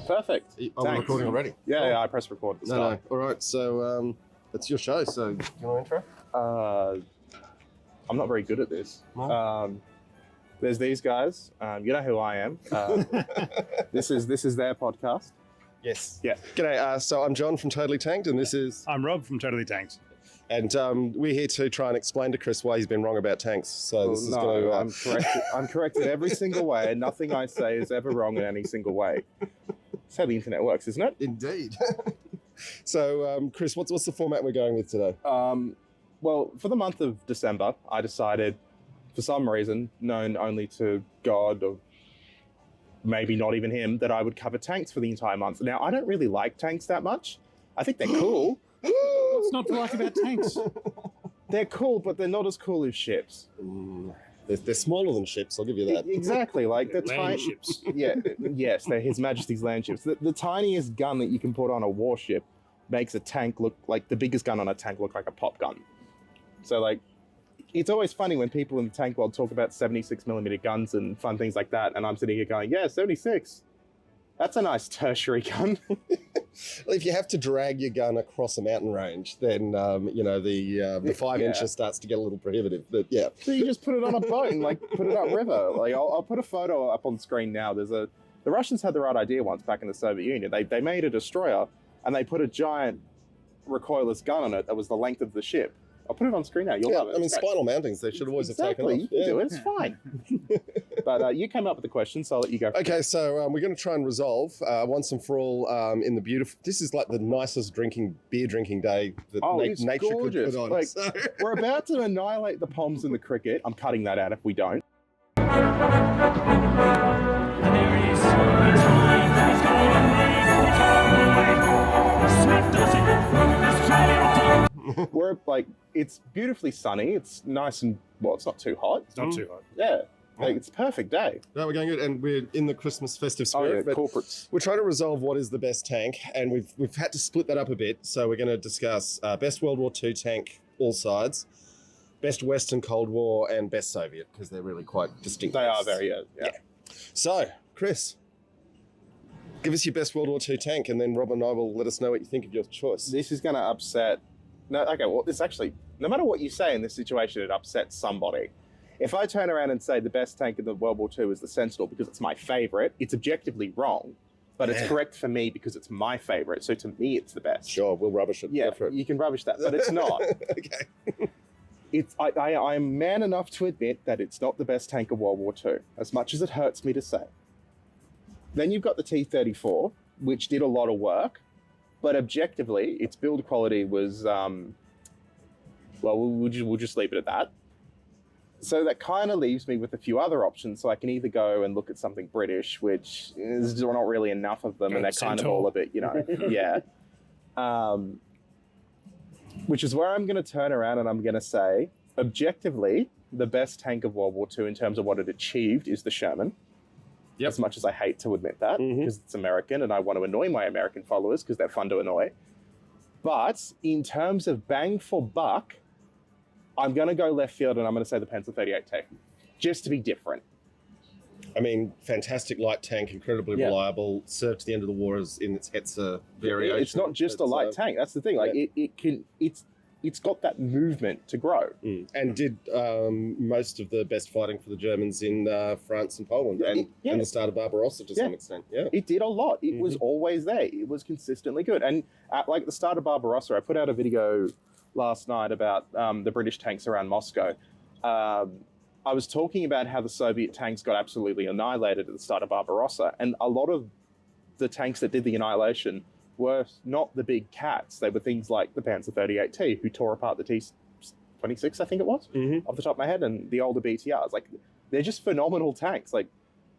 Perfect. Are we recording already? Yeah, I pressed record at the start. No. All right, so it's your show, so do you want to intro? I'm not very good at this. No? There's these guys. You know who I am. This is their podcast. Yes. Yeah. G'day, so I'm John from Totally Tanked, and this is... I'm Rob from Totally Tanked. And we're here to try and explain to Chris why he's been wrong about tanks. So this is going to... I'm corrected every single way, and nothing I say is ever wrong in any single way. That's how the internet works, isn't it? Indeed. So, Chris, what's the format we're going with today? Well, for the month of December, I decided, for some reason, known only to God or maybe not even him, that I would cover tanks for the entire month. Now, I don't really like tanks that much. I think they're cool. What's not to like about tanks? They're cool, but they're not as cool as ships. They're smaller than ships, I'll give you that. Exactly, like the Land ships. Yeah, yes, they're His Majesty's land ships. The tiniest gun that you can put on a warship makes a tank look like the biggest gun on a tank look like a pop gun. So, like, it's always funny when people in the tank world talk about 76mm guns and fun things like that, and I'm sitting here going, yeah, 76. That's a nice tertiary gun. Well, if you have to drag your gun across a mountain range, then, the 5 inches starts to get a little prohibitive, but yeah. So you just put it on a boat and, like, put it upriver. Like, I'll put a photo up on screen now. The Russians had the right idea once back in the Soviet Union. They made a destroyer, and they put a giant recoilless gun on it that was the length of the ship. I'll put it on screen now. You'll love it. I mean, spinal mountings, they should always have taken off. You can do it. It's fine. But you came up with the question, so I'll let you go. Okay, so we're going to try and resolve once and for all in the beautiful... This is like the nicest beer drinking day that nature gorgeous. Could put on. Like, so. We're about to annihilate the Poms and the cricket. I'm cutting that out if we don't. We're like, it's beautifully sunny. It's nice and, well, it's not too hot. It's not too hot. Yeah. Like, it's a perfect day. No, we're going good, and we're in the Christmas festive spirit. But corporates. We're trying to resolve what is the best tank, and we've had to split that up a bit. So we're going to discuss best World War II tank, all sides, best Western Cold War, and best Soviet, because they're really quite distinct. They are very, yeah. So, Chris, give us your best World War II tank, and then Rob and I will let us know what you think of your choice. This is going to upset... No, okay, well, this actually... No matter what you say in this situation, it upsets somebody. If I turn around and say the best tank in the World War II is the Sentinel because it's my favorite, it's objectively wrong, but it's correct for me because it's my favorite. So to me, it's the best. Sure, we'll rubbish it. Yeah, you can rubbish that, but it's not. Okay. I am man enough to admit that it's not the best tank of World War II, as much as it hurts me to say. Then you've got the T-34, which did a lot of work, but objectively, its build quality was, well, we'll just leave it at that. So that kind of leaves me with a few other options. So I can either go and look at something British, which is not really enough of them, and they're kind of all a bit, yeah. Which is where I'm going to turn around and I'm going to say, objectively, the best tank of World War II in terms of what it achieved is the Sherman. Yep. As much as I hate to admit that, because it's American and I want to annoy my American followers because they're fun to annoy. But in terms of bang for buck, I'm going to go left field and I'm going to say the Pencil 38T, just to be different. I mean, fantastic light tank, incredibly reliable, served to the end of the war as in its Hetzer variation. It's not just a light tank, that's the thing. Like it's got that movement to grow. And did most of the best fighting for the Germans in France and Poland and the start of Barbarossa to some extent. Yeah, it did a lot. It was always there. It was consistently good. And at like the start of Barbarossa, I put out a video last night about the British tanks around Moscow. I was talking about how the Soviet tanks got absolutely annihilated at the start of Barbarossa. And a lot of the tanks that did the annihilation were not the big cats. They were things like the Panzer 38T, who tore apart the T-26, I think it was, off the top of my head, and the older BTRs. Like, they're just phenomenal tanks. Like,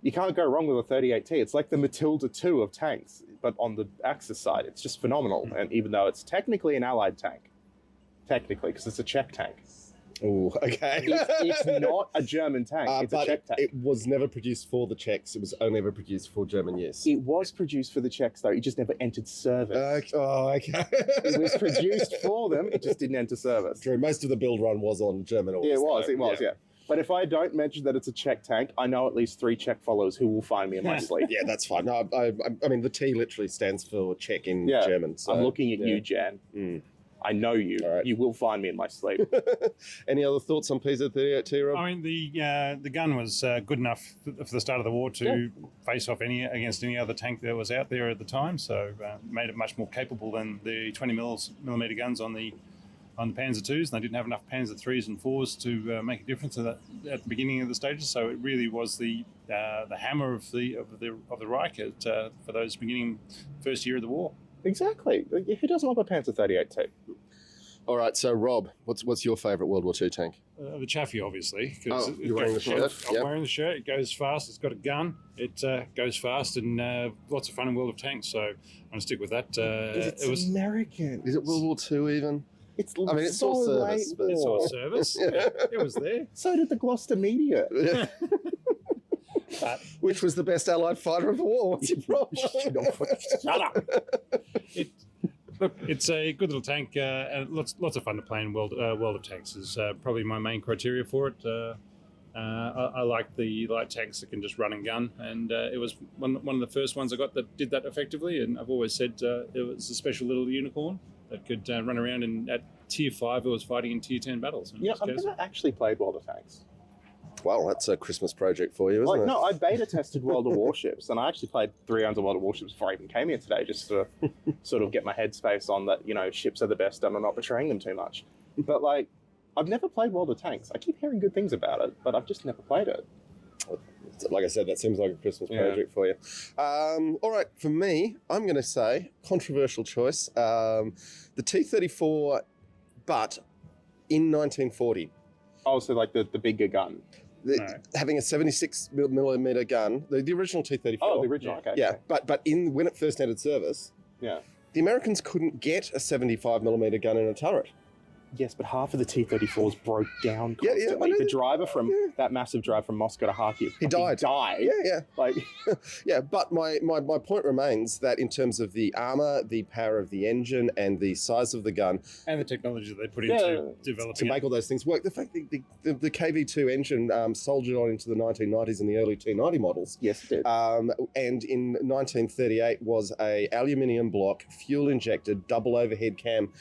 you can't go wrong with a 38T. It's like the Matilda II of tanks, but on the Axis side. It's just phenomenal. And even though it's technically an Allied tank, because it's a Czech tank. Oh, okay. It's not a German tank. It's a Czech tank. It was never produced for the Czechs. It was only ever produced for German use. It was produced for the Czechs, though. It just never entered service. Okay. It was produced for them. It just didn't enter service. True. Most of the build run was on German orders. Yeah, it was. Yeah. But if I don't mention that it's a Czech tank, I know at least 3 Czech followers who will find me in my sleep. Yeah, that's fine. No, I mean, the T literally stands for Czech in German. So, I'm looking at you, Jan. I know you. All right. You will find me in my sleep. Any other thoughts on PZ-38T, Rob? I mean, the gun was good enough for the start of the war to face off against any other tank that was out there at the time. So made it much more capable than the 20 millimeter guns on the Panzer IIs, and they didn't have enough Panzer IIIs and IVs to make a difference at the beginning of the stages. So it really was the hammer of the Reich for those beginning first year of the war. Exactly. Who doesn't love a Panzer 38T? All right, so Rob, what's your favourite World War II tank? The Chaffee, obviously. Oh, you're wearing the shirt? I'm wearing the shirt. It goes fast. It's got a gun. It goes fast and lots of fun in World of Tanks. So I'm going to stick with that. It was American. Is it World War II even? It's all service. But it's all service. Yeah, it was there. So did the Gloucester media. Which was the best Allied fighter of the war? What's your problem? Shut up. Look, it's a good little tank, and lots of fun to play in World of Tanks is probably my main criteria for it. I like the light tanks that can just run and gun, and it was one of the first ones I got that did that effectively. And I've always said it was a special little unicorn that could run around, and at Tier 5 it was fighting in Tier 10 battles. Yeah, I've never actually played World of Tanks. Well, that's a Christmas project for you, isn't it? No, I beta tested World of Warships, and I actually played 3 rounds of World of Warships before I even came here today, just to sort of get my headspace on that, ships are the best and I'm not betraying them too much. But, I've never played World of Tanks. I keep hearing good things about it, but I've just never played it. Like I said, that seems like a Christmas project for you. All right, for me, I'm going to say, controversial choice, the T-34, but in 1940. Oh, so the bigger gun. Having a 76 millimeter gun, the original T-34. Oh, the original, okay. Yeah, but when it first entered service, the Americans couldn't get a 75 millimeter gun in a turret. Yes, but half of the T-34s broke down constantly. The driver that massive drive from Moscow to Kharkiv, he died. Yeah. But my point remains that in terms of the armor, the power of the engine, and the size of the gun, and the technology that they put into developing to make all those things work, the fact that the KV-2 engine soldiered on into the 1990s and the early T-90 models. Yes, it did. And in 1938 was a aluminium block, fuel injected, double overhead cam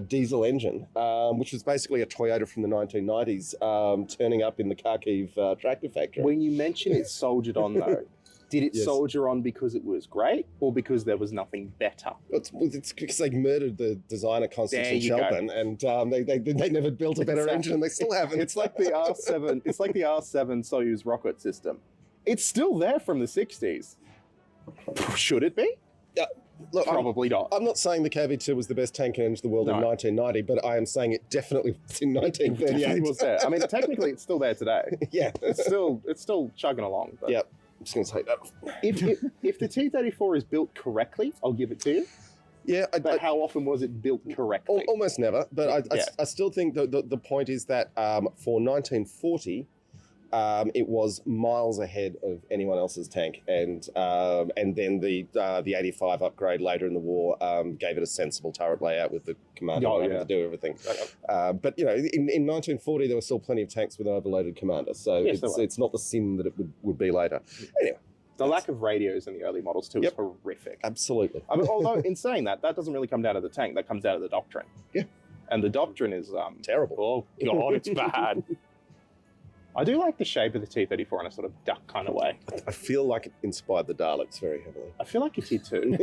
diesel engine. Which was basically a Toyota from the 1990s turning up in the Kharkiv tractor factory. When you mention it soldiered on, though, did it soldier on because it was great or because there was nothing better? It's because they murdered the designer, Konstantin Shelpin, and they never built a better engine, and they still haven't. It's like the R7. It's like the R7 Soyuz rocket system. It's still there from the 60s. Should it be? Look, probably not. I'm not saying the KV-2 was the best tank in the world in 1990, but I am saying it definitely was in 1938. It was there. I mean, technically, it's still there today. Yeah, it's still chugging along. But yep, I'm just going to take that off. If the T-34 is built correctly, I'll give it to you. Yeah, but how often was it built correctly? Almost never. But I still think the point is that for 1940. It was miles ahead of anyone else's tank, and then the 85 upgrade later in the war gave it a sensible turret layout with the commander able to do everything. But in 1940 there were still plenty of tanks with an overloaded commander, so it's not the sin that it would be later. Anyway. The lack of radios in the early models too is horrific. Absolutely. I mean, although in saying that doesn't really come down to the tank, that comes down to the doctrine. Yeah. And the doctrine is terrible. Oh God, it's bad. I do like the shape of the T-34 in a sort of duck kind of way. I feel like it inspired the Daleks very heavily. I feel like it did too.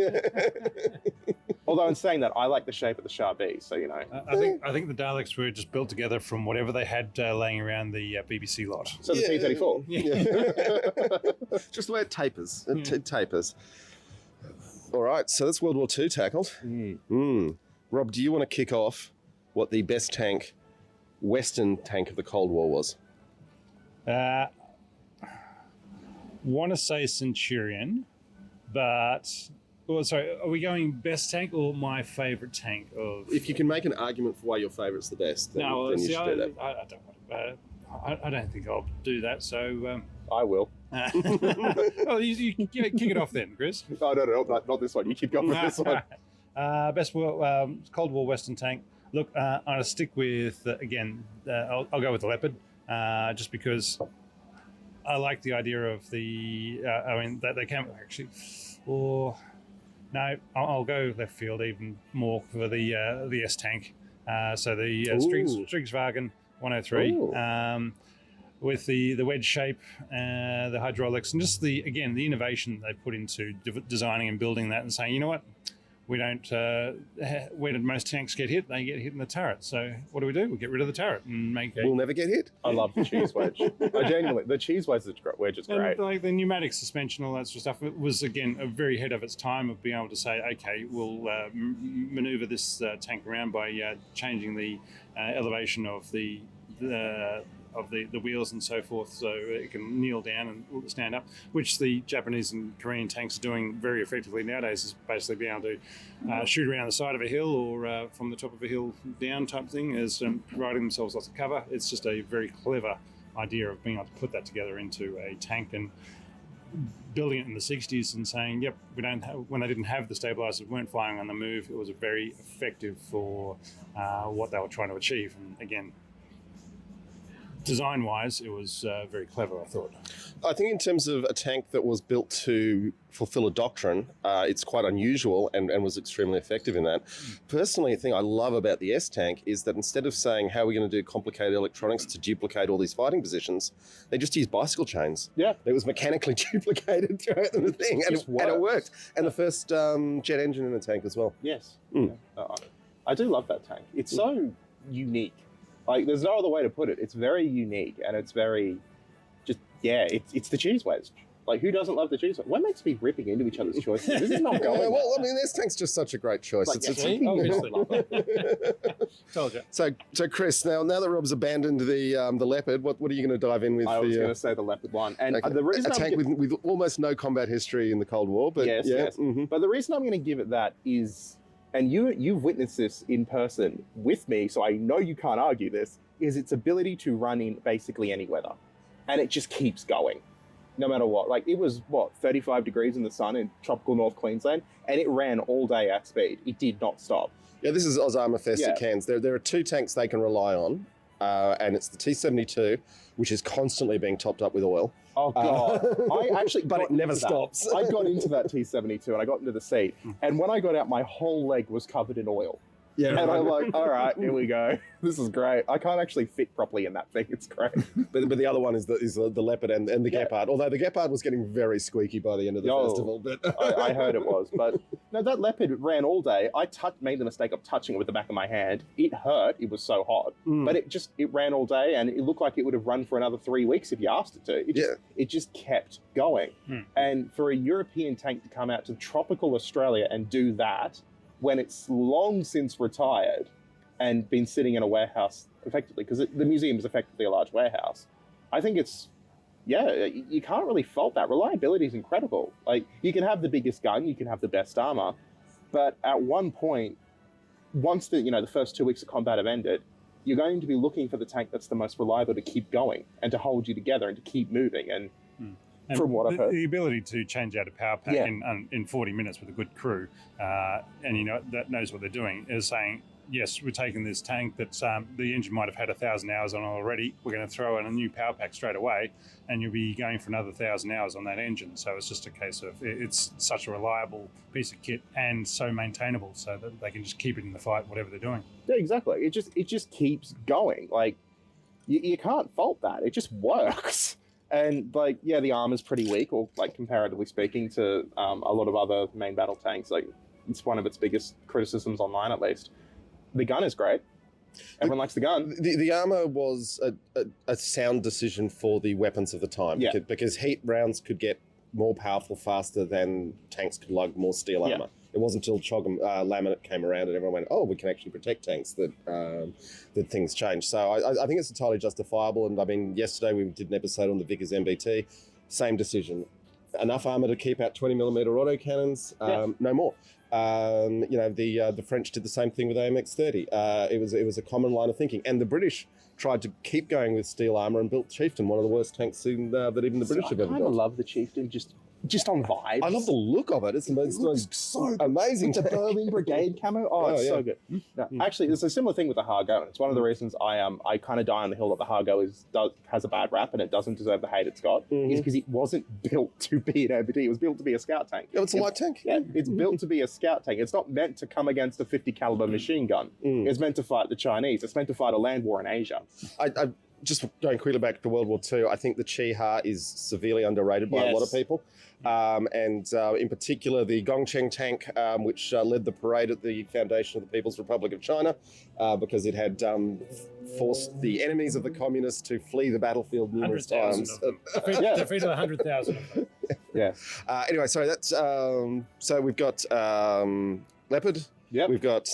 Although in saying that, I like the shape of the Shah B, so I think the Daleks were just built together from whatever they had laying around the BBC lot. So the T-34? Yeah. Just the way it tapers. It tapers. All right, so that's World War II tackled. Rob, do you want to kick off what the best tank, Western tank of the Cold War was? Want to say Centurion, but sorry, are we going best tank or my favourite tank of? If you can make an argument for why your favourite's the best, then you should do that. I don't want. I don't think I'll do that. So I will. Well, you kick it off then, Chris. No, not this one. You keep going with this one. Best Cold War Western tank. Look, I'm going to stick with again. I'll go with the Leopard. just because I like the idea of the. That they can actually, or no, I'll go left field even more for the S tank. So the Strigswagen 103. With the wedge shape, the hydraulics, and just the innovation they put into designing and building that, and saying, you know what, we don't. Where did most tanks get hit? They get hit in the turret. So what do? We get rid of the turret and make. We'll never get hit. I love the cheese wedge. I genuinely, the cheese wedge is great. And like the pneumatic suspension, all that sort of stuff, it was again a very ahead of its time of being able to say, okay, we'll maneuver this tank around by changing the elevation of the wheels and so forth, so it can kneel down and stand up, which the Japanese and Korean tanks are doing very effectively nowadays, is basically being able to shoot around the side of a hill or from the top of a hill down type thing, as providing themselves lots of cover. It's just a very clever idea of being able to put that together into a tank, and building it in the 60s and saying, yep, when they didn't have the stabilizers, weren't flying on the move, it was very effective for what they were trying to achieve. And again, design-wise, it was very clever, I thought. I think in terms of a tank that was built to fulfill a doctrine, it's quite unusual and was extremely effective in that. Personally, the thing I love about the S-Tank is that instead of saying how are we going to do complicated electronics to duplicate all these fighting positions, they just use bicycle chains. Yeah. It was mechanically duplicated throughout the thing, and it worked. And the first jet engine in the tank as well. Yes. Yeah. I do love that tank. It's so unique. Like, there's no other way to put it. It's very unique, and it's very it's the cheese wedge. Like, who doesn't love the cheese wedge? What makes me ripping into each other's choices? This is not going well. I mean, this tank's just such a great choice. Like, Obviously. Told you. So Chris, now that Rob's abandoned the Leopard, what are you going to dive in with? I was going to say the Leopard one. And okay. the reason a tank with almost no combat history in the Cold War. But yes. Mm-hmm. But the reason I'm going to give it that is, and you've witnessed this in person with me, so I know you can't argue this, is its ability to run in basically any weather. And it just keeps going, no matter what. Like, it was, 35 degrees in the sun in tropical North Queensland, and it ran all day at speed. It did not stop. Yeah, this is Osama Fest at Cairns. There are two tanks they can rely on, and it's the T-72, which is constantly being topped up with oil. Oh, God. I actually but it never stops. I got into that T-72, and I got into the seat, and when I got out, my whole leg was covered in oil. Yeah, and I'm like, all right, here we go. This is great. I can't actually fit properly in that thing. It's great. But the other one is the Leopard and the Gepard. Although the Gepard was getting very squeaky by the end of the festival. But I heard it was. But no, that Leopard ran all day. I made the mistake of touching it with the back of my hand. It hurt. It was so hot. But it ran all day, and it looked like it would have run for another 3 weeks if you asked it to. It just kept going. And for a European tank to come out to tropical Australia and do that, when it's long since retired and been sitting in a warehouse effectively, because the museum is effectively a large warehouse, I think you can't really fault that. Reliability is incredible. Like, you can have the biggest gun, you can have the best armor, but at one point, once the first 2 weeks of combat have ended, you're going to be looking for the tank that's the most reliable to keep going and to hold you together and to keep moving. And from what I've heard, the ability to change out a power pack in 40 minutes with a good crew, and that knows what they're doing, is saying, yes, we're taking this tank that the engine might have had 1,000 hours on already. We're going to throw in a new power pack straight away, and you'll be going for another 1,000 hours on that engine. So it's just a case of it's such a reliable piece of kit and so maintainable, so that they can just keep it in the fight, whatever they're doing. Yeah, exactly. It just keeps going. Like, you can't fault that. It just works. And, the armor's pretty weak, or, comparatively speaking, to a lot of other main battle tanks. Like, it's one of its biggest criticisms online, at least. The gun is great. Everyone likes the gun. The armor was a sound decision for the weapons of the time, because heat rounds could get more powerful faster than tanks could lug more steel armor. It wasn't until Chog and laminate came around and everyone went, oh, we can actually protect tanks, that things changed. So I think it's entirely justifiable. And I mean, yesterday we did an episode on the Vickers MBT. Same decision. Enough armour to keep out 20mm autocannons, no more. The French did the same thing with AMX-30. It was a common line of thinking. And the British tried to keep going with steel armour and built Chieftain, one of the worst tanks that even the British have ever built. I love the Chieftain just just on vibes. I love the look of it. It's the most so amazing. with the tank. Berlin Brigade camo. Oh, it's so good. No, actually, there's a similar thing with the Hargo, and it's one of the reasons I kind of die on the hill that the Hargo has a bad rap and it doesn't deserve the hate it's got. Is because it wasn't built to be an MBT. It was built to be a scout tank. Yeah, it's a light tank. Yeah, it's built to be a scout tank. It's not meant to come against a 50 caliber machine gun. It's meant to fight the Chinese. It's meant to fight a land war in Asia. I just going quickly back to World War II, I think the Chi-Ha is severely underrated by a lot of people. And in particular, the Gongcheng tank, which led the parade at the foundation of the People's Republic of China, because it had forced the enemies of the communists to flee the battlefield numerous times. Defeated 100,000 of them. Yeah. Anyway, sorry, that's so we've got Leopard. Yep. We've got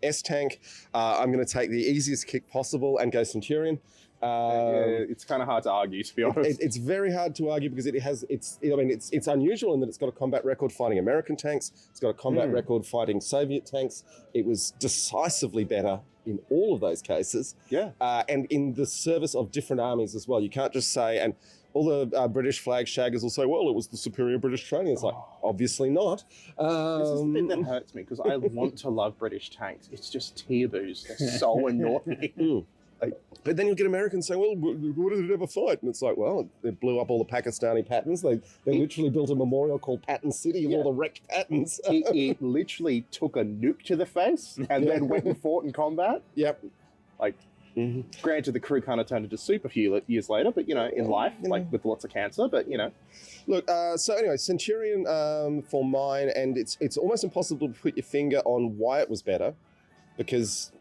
S-Tank. I'm going to take the easiest kick possible and go Centurion. It's kind of hard to argue, to be honest. It's very hard to argue because it's unusual in that it's got a combat record fighting American tanks. It's got a combat record fighting Soviet tanks. It was decisively better in all of those cases. Yeah. And in the service of different armies as well. You can't just say, and all the British flag shaggers will say, well, it was the superior British training. It's like, obviously not. This is the bit that hurts me because I want to love British tanks. It's just tear-boos. They're so annoying. But then you'll get Americans saying, well, what did it ever fight? And it's like, well, it blew up all the Pakistani patterns. They literally built a memorial called Patton City of all the wrecked patterns. it literally took a nuke to the face and then went and fought in combat. Yep. Like, granted, the crew kind of turned into soup a few years later, but, in life, like with lots of cancer, but, Look, so anyway, Centurion for mine, and it's almost impossible to put your finger on why it was better, because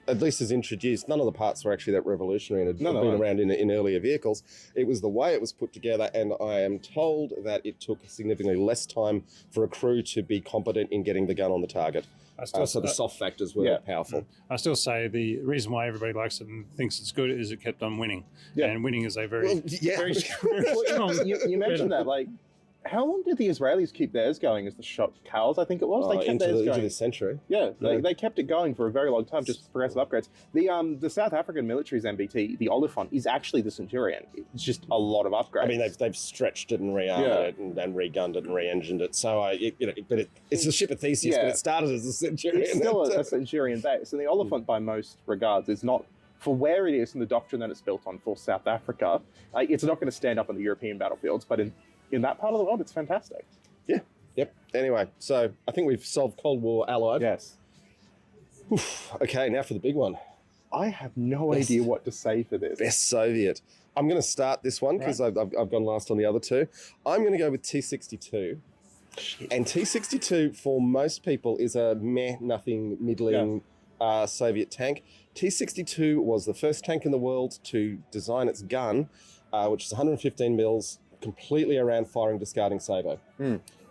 at least as introduced, none of the parts were actually that revolutionary and had been around in earlier vehicles. It was the way it was put together, and I am told that it took significantly less time for a crew to be competent in getting the gun on the target. So the soft factors were powerful. I still say the reason why everybody likes it and thinks it's good is it kept on winning. Yeah. And winning is a very Well, you mentioned that, like, how long did the Israelis keep theirs going as the shot cows, I think it was? They kept theirs going. Into the century. Yeah, they kept it going for a very long time, just progressive upgrades. The South African military's MBT, the Oliphant, is actually the Centurion. It's just a lot of upgrades. I mean, they've stretched it and re-armed it and re-gunned it and re-engined it. So, it's the ship of Theseus, but it started as a Centurion. It's still a Centurion base. And the Oliphant, by most regards, is not, for where it is and the doctrine that it's built on for South Africa, it's not going to stand up on the European battlefields, but in that part of the world, it's fantastic. Yeah. Yep. Anyway, so I think we've solved Cold War allied. Yes. Okay, now for the big one. I have no idea what to say for this. Best Soviet. I'm going to start this one because I've gone last on the other two. I'm going to go with T-62. And T-62 for most people is a nothing, middling Soviet tank. T-62 was the first tank in the world to design its gun, which is 115 mils, completely around firing, discarding sabot.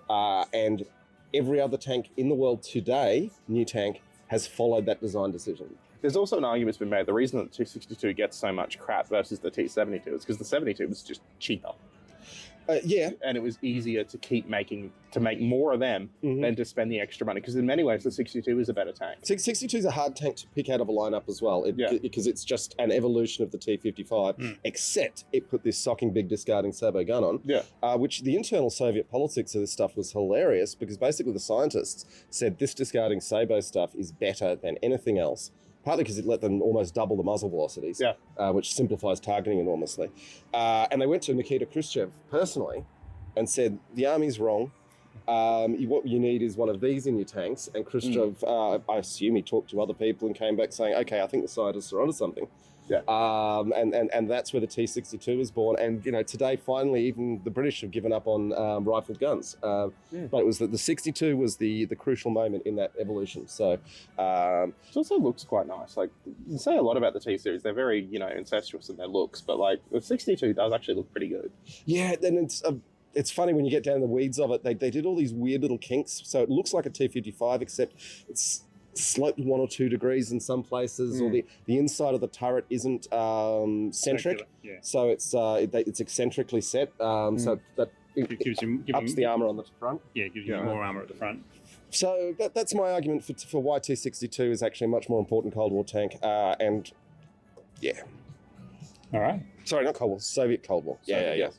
And every other tank in the world today, new tank, has followed that design decision. There's also an argument that's been made. The reason that the T-62 gets so much crap versus the T-72 is because the 72 was just cheaper. And it was easier to make more of them than to spend the extra money. Because in many ways, the 62 is a better tank. 62 is a hard tank to pick out of a lineup as well, because it's just an evolution of the T-55, except it put this socking big discarding sabot gun on, which the internal Soviet politics of this stuff was hilarious, because basically the scientists said this discarding sabot stuff is better than anything else. Partly because it let them almost double the muzzle velocities, which simplifies targeting enormously. And they went to Nikita Khrushchev personally and said, the army's wrong. What you need is one of these in your tanks. And Khrushchev, I assume he talked to other people and came back saying, okay, I think the scientists are onto something. And that's where the T-62 was born. And, today, finally, even the British have given up on rifled guns. But it was that the 62 was the crucial moment in that evolution. So it also looks quite nice. Like, you say a lot about the T-series. They're very, incestuous in their looks. But, like, the 62 does actually look pretty good. Yeah, then it's funny when you get down in the weeds of it. They did all these weird little kinks. So it looks like a T-55, except it's sloped 1 or 2 degrees in some places, or the inside of the turret isn't centric, so it's eccentrically set, so that ups the armour on the front. Yeah, gives you more armour at the front. So that's my argument for why T-62 is actually a much more important Cold War tank, and All right. Sorry, not Cold War, Soviet Cold War. Soviet,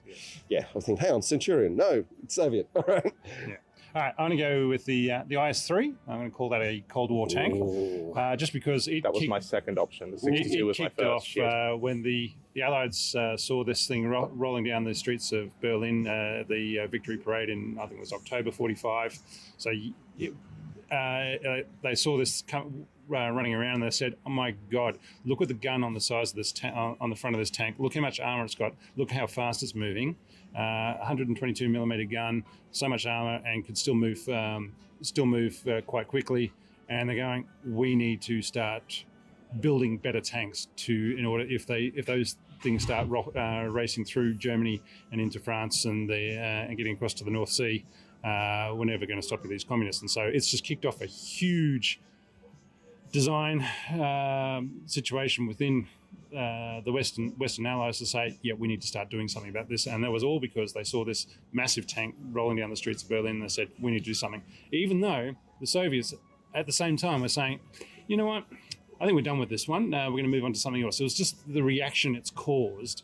Yeah. I was thinking, hang on, Centurion. No, it's Soviet. All right. Yeah. All right, I'm going to go with the IS-3. I'm going to call that a Cold War tank, just because That was my second option. The 62 was my kicked first. off when the Allies saw this thing rolling down the streets of Berlin, the Victory Parade in, I think it was October 45. So they saw this running around and they said, oh my God, look at the gun on the size of this on the front of this tank. Look how much armor it's got. Look how fast it's moving. 122 millimeter gun, so much armor, and could still move quite quickly. And they're going, we need to start building better tanks in order if those things start racing through Germany and into France and getting across to the North Sea, we're never going to stop with these communists. And so it's just kicked off a huge design situation within the Western Allies to say, yeah, we need to start doing something about this. And that was all because they saw this massive tank rolling down the streets of Berlin and they said, we need to do something. Even though the Soviets at the same time were saying, you know what, I think we're done with this one. We're going to move on to something else. It was just the reaction it's caused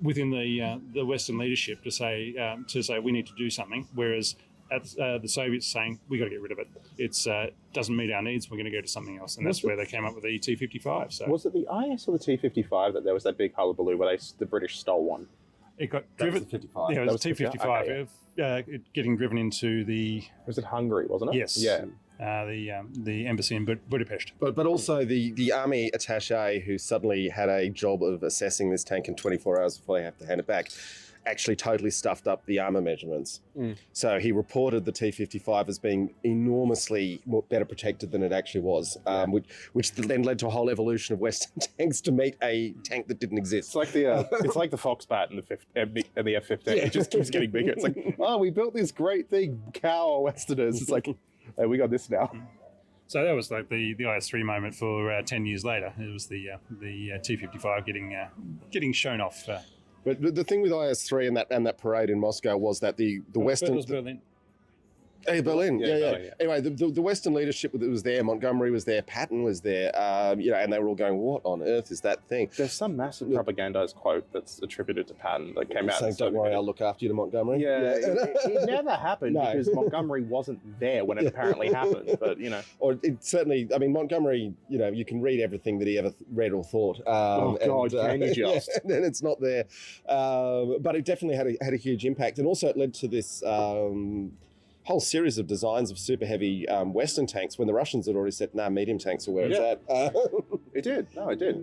within the Western leadership to say we need to do something, whereas the Soviets saying we got to get rid of it. It's doesn't meet our needs. We're going to go to something else, and that's where they came up with the T-55. So was it the IS or the T-55 that there was that big hullabaloo where the British stole one? It got That driven. was the 55. Yeah, it That was was T-55 okay, getting driven into the Was it Hungary? Wasn't it? yes, Yeah. the embassy in Budapest. But also the army attaché who suddenly had a job of assessing this tank in 24 hours before they have to hand it back actually totally stuffed up the armor measurements. So he reported the T-55 as being enormously better protected than it actually was, which then led to a whole evolution of Western tanks to meet a tank that didn't exist. It's like the Foxbat and the F-15. Yeah. It just keeps getting bigger. It's like, oh, we built this great thing, cow Westerners. It's like, hey, we got this now. So that was like the IS-3 moment for 10 years later. It was the T-55 getting shown off. But the thing with IS-3 and that parade in Moscow was that the Western... It was Berlin. Hey, Berlin, yeah. Berlin, yeah. Anyway, the Western leadership that was there, Montgomery was there, Patton was there, and they were all going, what on earth is that thing? There's some massive propagandized quote that's attributed to Patton that came out. Saying, don't worry, I'll look after you to Montgomery. Yeah, it never happened because Montgomery wasn't there when it apparently happened. But Or it certainly, I mean, Montgomery, you can read everything that he ever read or thought. Can you just? And then it's not there. But it definitely had a huge impact. And also it led to this whole series of designs of super heavy Western tanks when the Russians had already said, medium tanks are where it's at. It did. No, it did.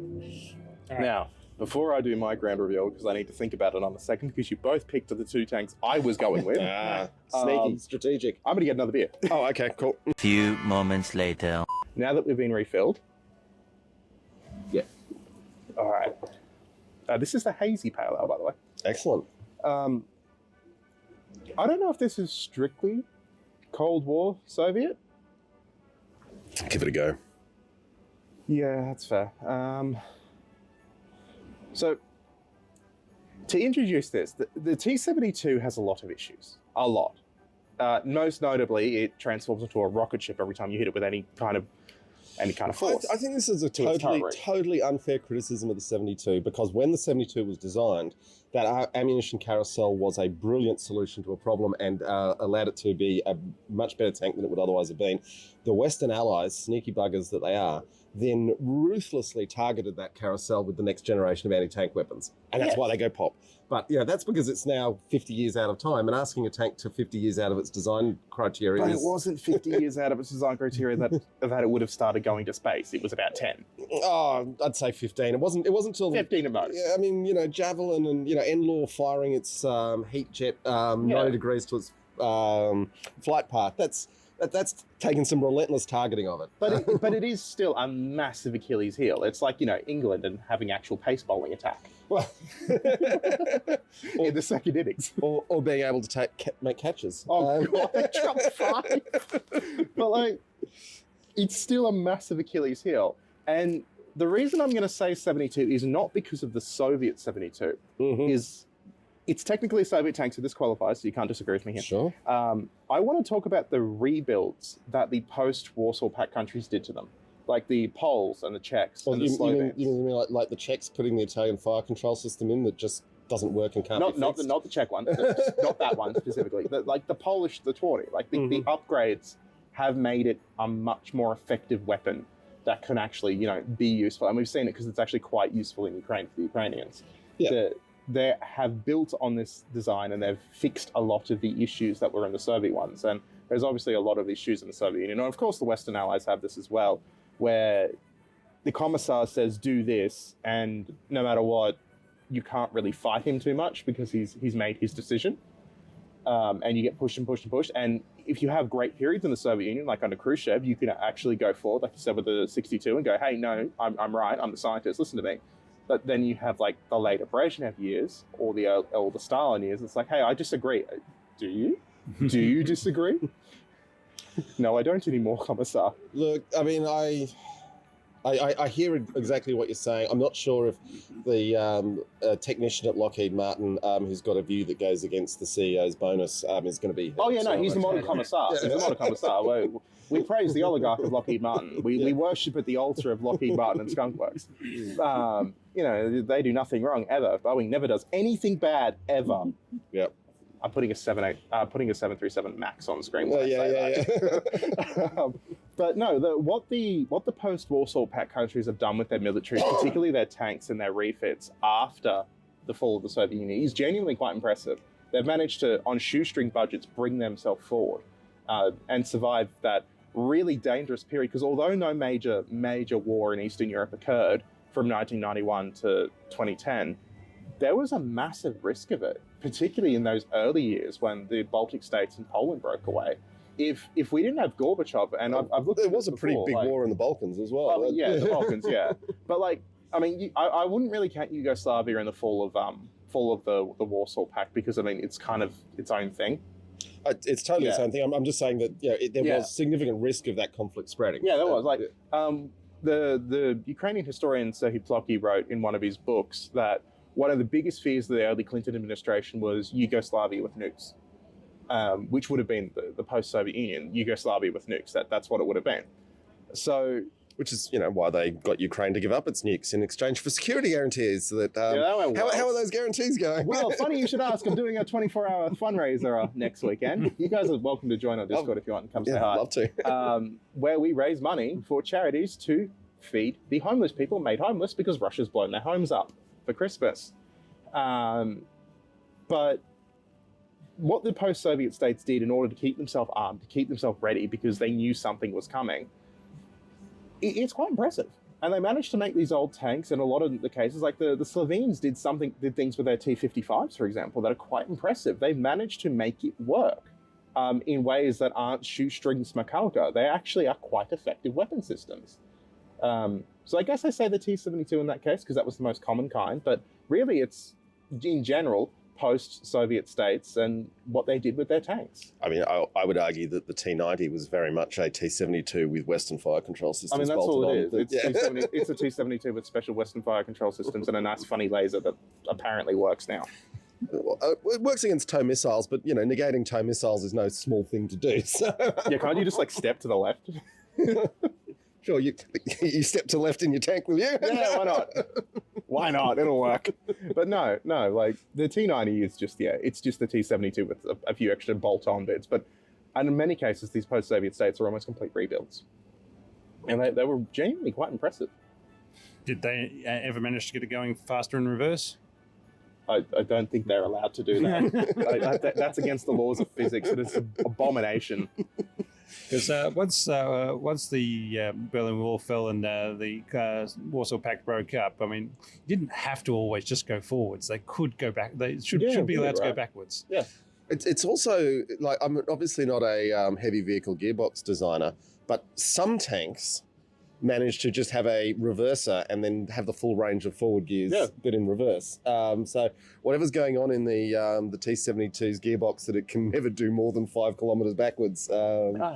Right. Now, before I do my grand reveal, because I need to think about it on a second, because you both picked the two tanks I was going with. Sneaky, strategic. I'm going to get another beer. Oh, okay, cool. Few moments later. Now that we've been refilled. Yeah. All right. This is the hazy pale ale, by the way. Excellent. I don't know if this is strictly Cold War Soviet. Give it a go. Yeah, that's fair. So, to introduce this, the T-72 has a lot of issues. A lot. Most notably, it transforms into a rocket ship every time you hit it with any kind of force. I think this is a totally unfair criticism of the 72 because when the 72 was designed, that ammunition carousel was a brilliant solution to a problem and allowed it to be a much better tank than it would otherwise have been. The Western Allies, sneaky buggers that they are, then ruthlessly targeted that carousel with the next generation of anti-tank weapons. And that's why they go pop. But that's because it's now 50 years out of time, and asking a tank to 50 years out of its design criteria But it wasn't 50 years out of its design criteria that it would have started going to space. It was about 10. Oh, I'd say 15. It wasn't until 15 at most. Yeah, I mean, Javelin and NLAW firing its heat jet 90 degrees to its flight path. That's taken some relentless targeting of it. But it is still a massive Achilles heel. It's like, England and having actual pace bowling attack. Well, in the second innings. or being able to make catches. Oh, God, they dropped 5. But, it's still a massive Achilles heel. And the reason I'm going to say 72 is not because of the Soviet 72. Is it's technically a Soviet tank, so this qualifies, so you can't disagree with me here. Sure. I want to talk about the rebuilds that the post-Warsaw Pact countries did to them. like the Poles and the Czechs and the Slovenes. You mean like the Czechs putting the Italian fire control system in that just doesn't work and can't be fixed? Not the Czech one, not that one specifically. Like the Polish, the 20, like the upgrades have made it a much more effective weapon that can actually, be useful. And we've seen it because it's actually quite useful in Ukraine for the Ukrainians. Yeah. They have built on this design and they've fixed a lot of the issues that were in the Soviet ones. And there's obviously a lot of issues in the Soviet Union. And of course, the Western allies have this as well, where the commissar says, do this, and no matter what, you can't really fight him too much because he's made his decision. And you get pushed and pushed and pushed. And if you have great periods in the Soviet Union, like under Khrushchev, you can actually go forward, like you said with the 62, and go, hey, no, I'm right, I'm the scientist, listen to me. But then you have like the later Brezhnev years or the Stalin years. It's like, hey, I disagree. Do you? Do you disagree? No, I don't anymore, Commissar. Look, I mean, I hear exactly what you're saying. I'm not sure if the technician at Lockheed Martin who's got a view that goes against the CEO's bonus is going to be... Oh, yeah, no, he's the modern commissar. He's the modern commissar. We praise the oligarch of Lockheed Martin. We worship at the altar of Lockheed Martin and Skunk Works. They do nothing wrong, ever. Boeing never does anything bad, ever. Yep. I'm putting a 737 Max on screen. But no, what the post-Warsaw Pact countries have done with their militaries, particularly their tanks and their refits after the fall of the Soviet Union, is genuinely quite impressive. They've managed to, on shoestring budgets, bring themselves forward and survive that really dangerous period. Because although no major war in Eastern Europe occurred from 1991 to 2010, there was a massive risk of it, particularly in those early years when the Baltic states and Poland broke away. If we didn't have Gorbachev, and I've looked, there was a pretty big war in the Balkans as well. The Balkans, yeah. But I wouldn't really count Yugoslavia in the fall of the Warsaw Pact because it's kind of its own thing. It's totally its own thing. I'm just saying that there was significant risk of that conflict spreading. Yeah, there was. The Ukrainian historian Serhiy Plocky wrote in one of his books that one of the biggest fears of the early Clinton administration was Yugoslavia with nukes, which would have been the post-Soviet Union, Yugoslavia with nukes. That's what it would have been. So, which is why they got Ukraine to give up its nukes in exchange for security guarantees. So that how are those guarantees going? Well, funny you should ask. I'm doing a 24-hour fundraiser next weekend. You guys are welcome to join our Discord if you want and come say hi. I'd love to. Where we raise money for charities to feed the homeless people made homeless because Russia's blown their homes up for Christmas. But what the post-Soviet states did in order to keep themselves armed, to keep themselves ready because they knew something was coming, it's quite impressive. And they managed to make these old tanks in a lot of the cases, like the Slovenes did things with their T-55s, for example, that are quite impressive. They managed to make it work in ways that aren't shoestring smakalka. They actually are quite effective weapon systems. So I guess I say the T-72 in that case because that was the most common kind, but really it's, in general, post-Soviet states and what they did with their tanks. I mean, I would argue that the T-90 was very much a T-72 with Western fire control systems. I mean, that's all it is. It's, It's a T-72 with special Western fire control systems and a nice funny laser that apparently works now. It works against tow missiles, but, negating tow missiles is no small thing to do. So. Yeah, can't you just, step to the left? Sure, you step to left in your tank, will you? Yeah, why not? Why not? It'll work. But no, the T-90 is just, it's just the T-72 with a few extra bolt-on bits. And in many cases, these post-Soviet states are almost complete rebuilds. And they were genuinely quite impressive. Did they ever manage to get it going faster in reverse? I don't think they're allowed to do that. That's against the laws of physics. It is an abomination. Because once the Berlin Wall fell and the Warsaw Pact broke up, I mean, you didn't have to always just go forwards. They could go back. They should be allowed to go backwards. Yeah. It's also, I'm obviously not a heavy vehicle gearbox designer, but some tanks manage to just have a reverser and then have the full range of forward gears, but in reverse. So whatever's going on in the T-72's gearbox, that it can never do more than 5 kilometers backwards. I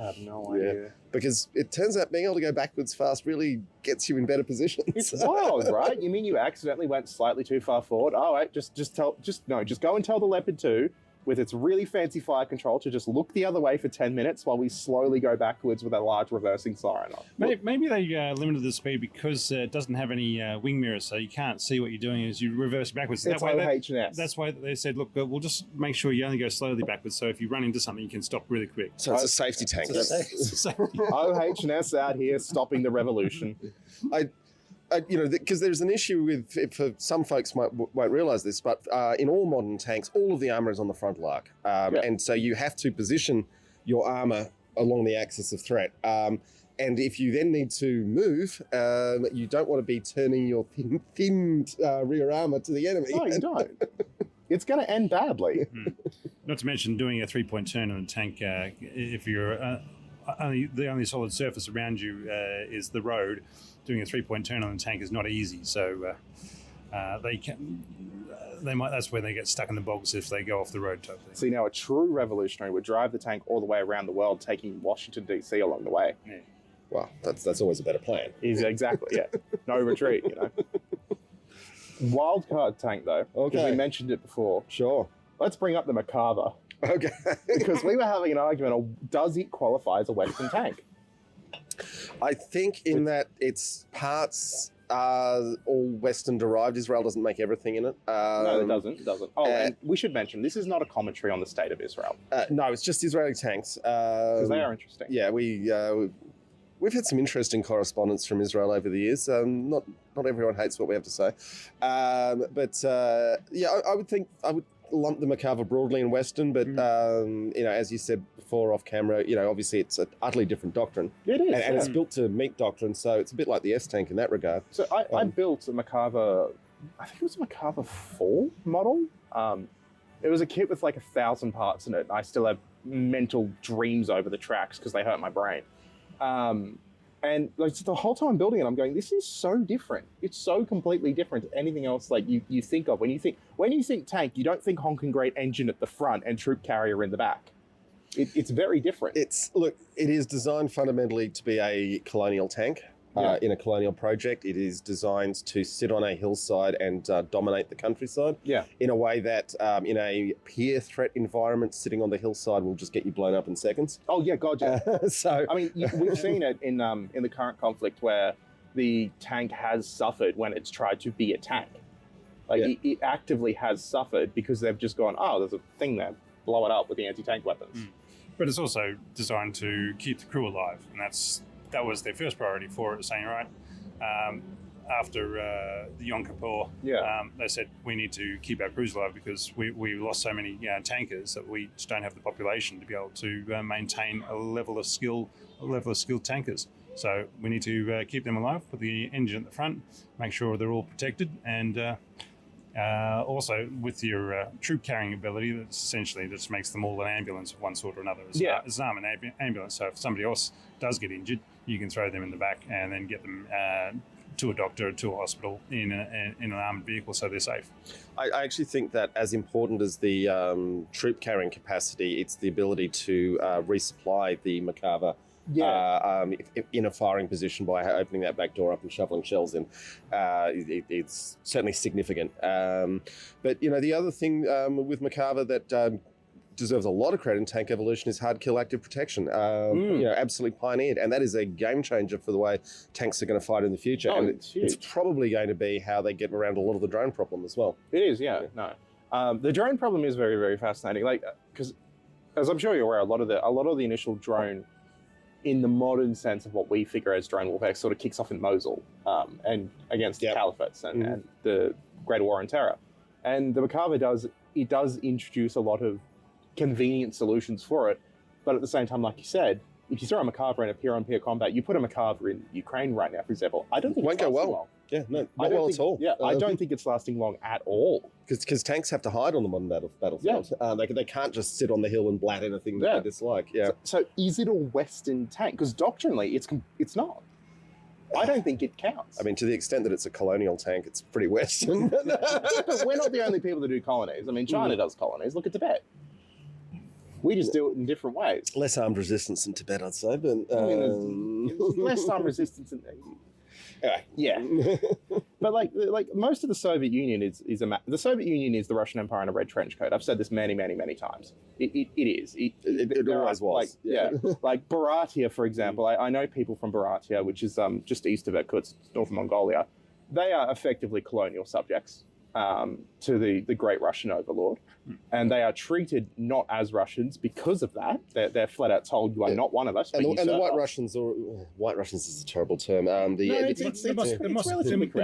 have no idea. Because it turns out being able to go backwards fast really gets you in better positions. It's wild, right? You mean you accidentally went slightly too far forward? Oh, wait, just go and tell the Leopard 2 with its really fancy fire control to just look the other way for 10 minutes while we slowly go backwards with a large reversing siren on. Maybe they limited the speed because it doesn't have any wing mirrors, so you can't see what you're doing as you reverse backwards. It's OH&S. That's why they said, look, we'll just make sure you only go slowly backwards, so if you run into something, you can stop really quick. So it's a safety tank. OH&S out here stopping the revolution. Because there's an issue with, for some folks won't realise this, but in all modern tanks, all of the armour is on the frontal arc. And so you have to position your armour along the axis of threat. And if you then need to move, you don't want to be turning your thin rear armour to the enemy. No, you don't. It's going to end badly. Not to mention doing a 3-point turn on a tank if you're the only solid surface around you is the road. Doing a 3-point turn on the tank is not easy, so that's where they get stuck in the bogs if they go off the road totally. See, now a true revolutionary would drive the tank all the way around the world, taking Washington DC along the way. Yeah. Well, that's always a better plan. Exactly, yeah. No retreat, Wildcard tank, though, because we mentioned it before. Sure. Let's bring up the Merkava. Okay. Because we were having an argument of does it qualify as a Western tank? I think in that its parts are all Western derived. Israel doesn't make everything in it. No, it doesn't. It doesn't. Oh, and we should mention, this is not a commentary on the state of Israel. No, it's just Israeli tanks. Because they are interesting. Yeah, we've had some interesting correspondence from Israel over the years. Not everyone hates what we have to say. I would lump the Merkava broadly in Western, but as you said before off camera, obviously it's an utterly different doctrine. It is, and it's built to meet doctrine, so it's a bit like the S-tank in that regard. So I built a Merkava, I think it was a Merkava 4 model. It was a kit with like 1,000 parts in it. I still have mental dreams over the tracks because they hurt my brain. And like the whole time I'm building it, I'm going, this is so different. It's so completely different to anything else like you think of. When you think tank, you don't think honking great engine at the front and troop carrier in the back. It's very different. It is designed fundamentally to be a colonial tank. In a colonial project, it is designed to sit on a hillside and dominate the countryside. Yeah. In a way that, in a peer threat environment, sitting on the hillside will just get you blown up in seconds. Oh yeah, God, yeah. So I mean, we've seen it in the current conflict where the tank has suffered when it's tried to be a tank. Like it actively has suffered because they've just gone, oh, there's a thing there, blow it up with the anti-tank weapons. But it's also designed to keep the crew alive, and that was their first priority for it, saying, right, after the Yom Kippur, they said we need to keep our crews alive because we lost so many tankers that we just don't have the population to be able to maintain a level of skilled tankers. So we need to keep them alive, put the engine at the front, make sure they're all protected, and also with your troop carrying ability, that essentially just makes them all an ambulance of one sort or another. It's an armored ambulance, so if somebody else does get injured, you can throw them in the back and then get them to a doctor, to a hospital in an armoured vehicle so they're safe. I actually think that as important as the troop carrying capacity, it's the ability to resupply the Merkava in a firing position by opening that back door up and shoveling shells in. It's certainly significant. But, the other thing with Merkava that deserves a lot of credit in tank evolution is hard kill active protection. Absolutely pioneered, and that is a game changer for the way tanks are going to fight in the future. Oh, and it's probably going to be how they get around a lot of the drone problem as well. It is, no. The drone problem is very, very fascinating. Like, because as I'm sure you're aware, a lot of the initial drone, in the modern sense of what we figure as drone warfare, sort of kicks off in Mosul and against the caliphates and the Great War on Terror. And the Merkava does introduce a lot of convenient solutions for it, but at the same time, like you said, if you throw a Merkava in a peer-on-peer combat, you put a Merkava in Ukraine right now, for example, I don't think it won't go well. Long. Yeah, no, not well at all. Yeah, I don't think it's lasting long at all. Because tanks have to hide on the modern battlefield. Yeah. They can't just sit on the hill and blat anything that they dislike. Yeah. So is it a Western tank? Because doctrinally, it's not. I don't think it counts. I mean, to the extent that it's a colonial tank, it's pretty Western. But we're not the only people that do colonies. I mean, China does colonies. Look at Tibet. We just do it in different ways. Less armed resistance in Tibet, I'd say, but I mean, there's less armed resistance in. Anyway, yeah. But like most of the Soviet Union the Soviet Union is the Russian Empire in a red trench coat. I've said this many times. It is. It always was. Like Buryatia, for example. I know people from Buryatia, which is just east of Irkutsk, north of Mongolia. They are effectively colonial subjects to the great Russian overlord. And they are treated not as Russians because of that. They're flat out told, you are not one of us. And the White Russians, or White Russians is a terrible term. The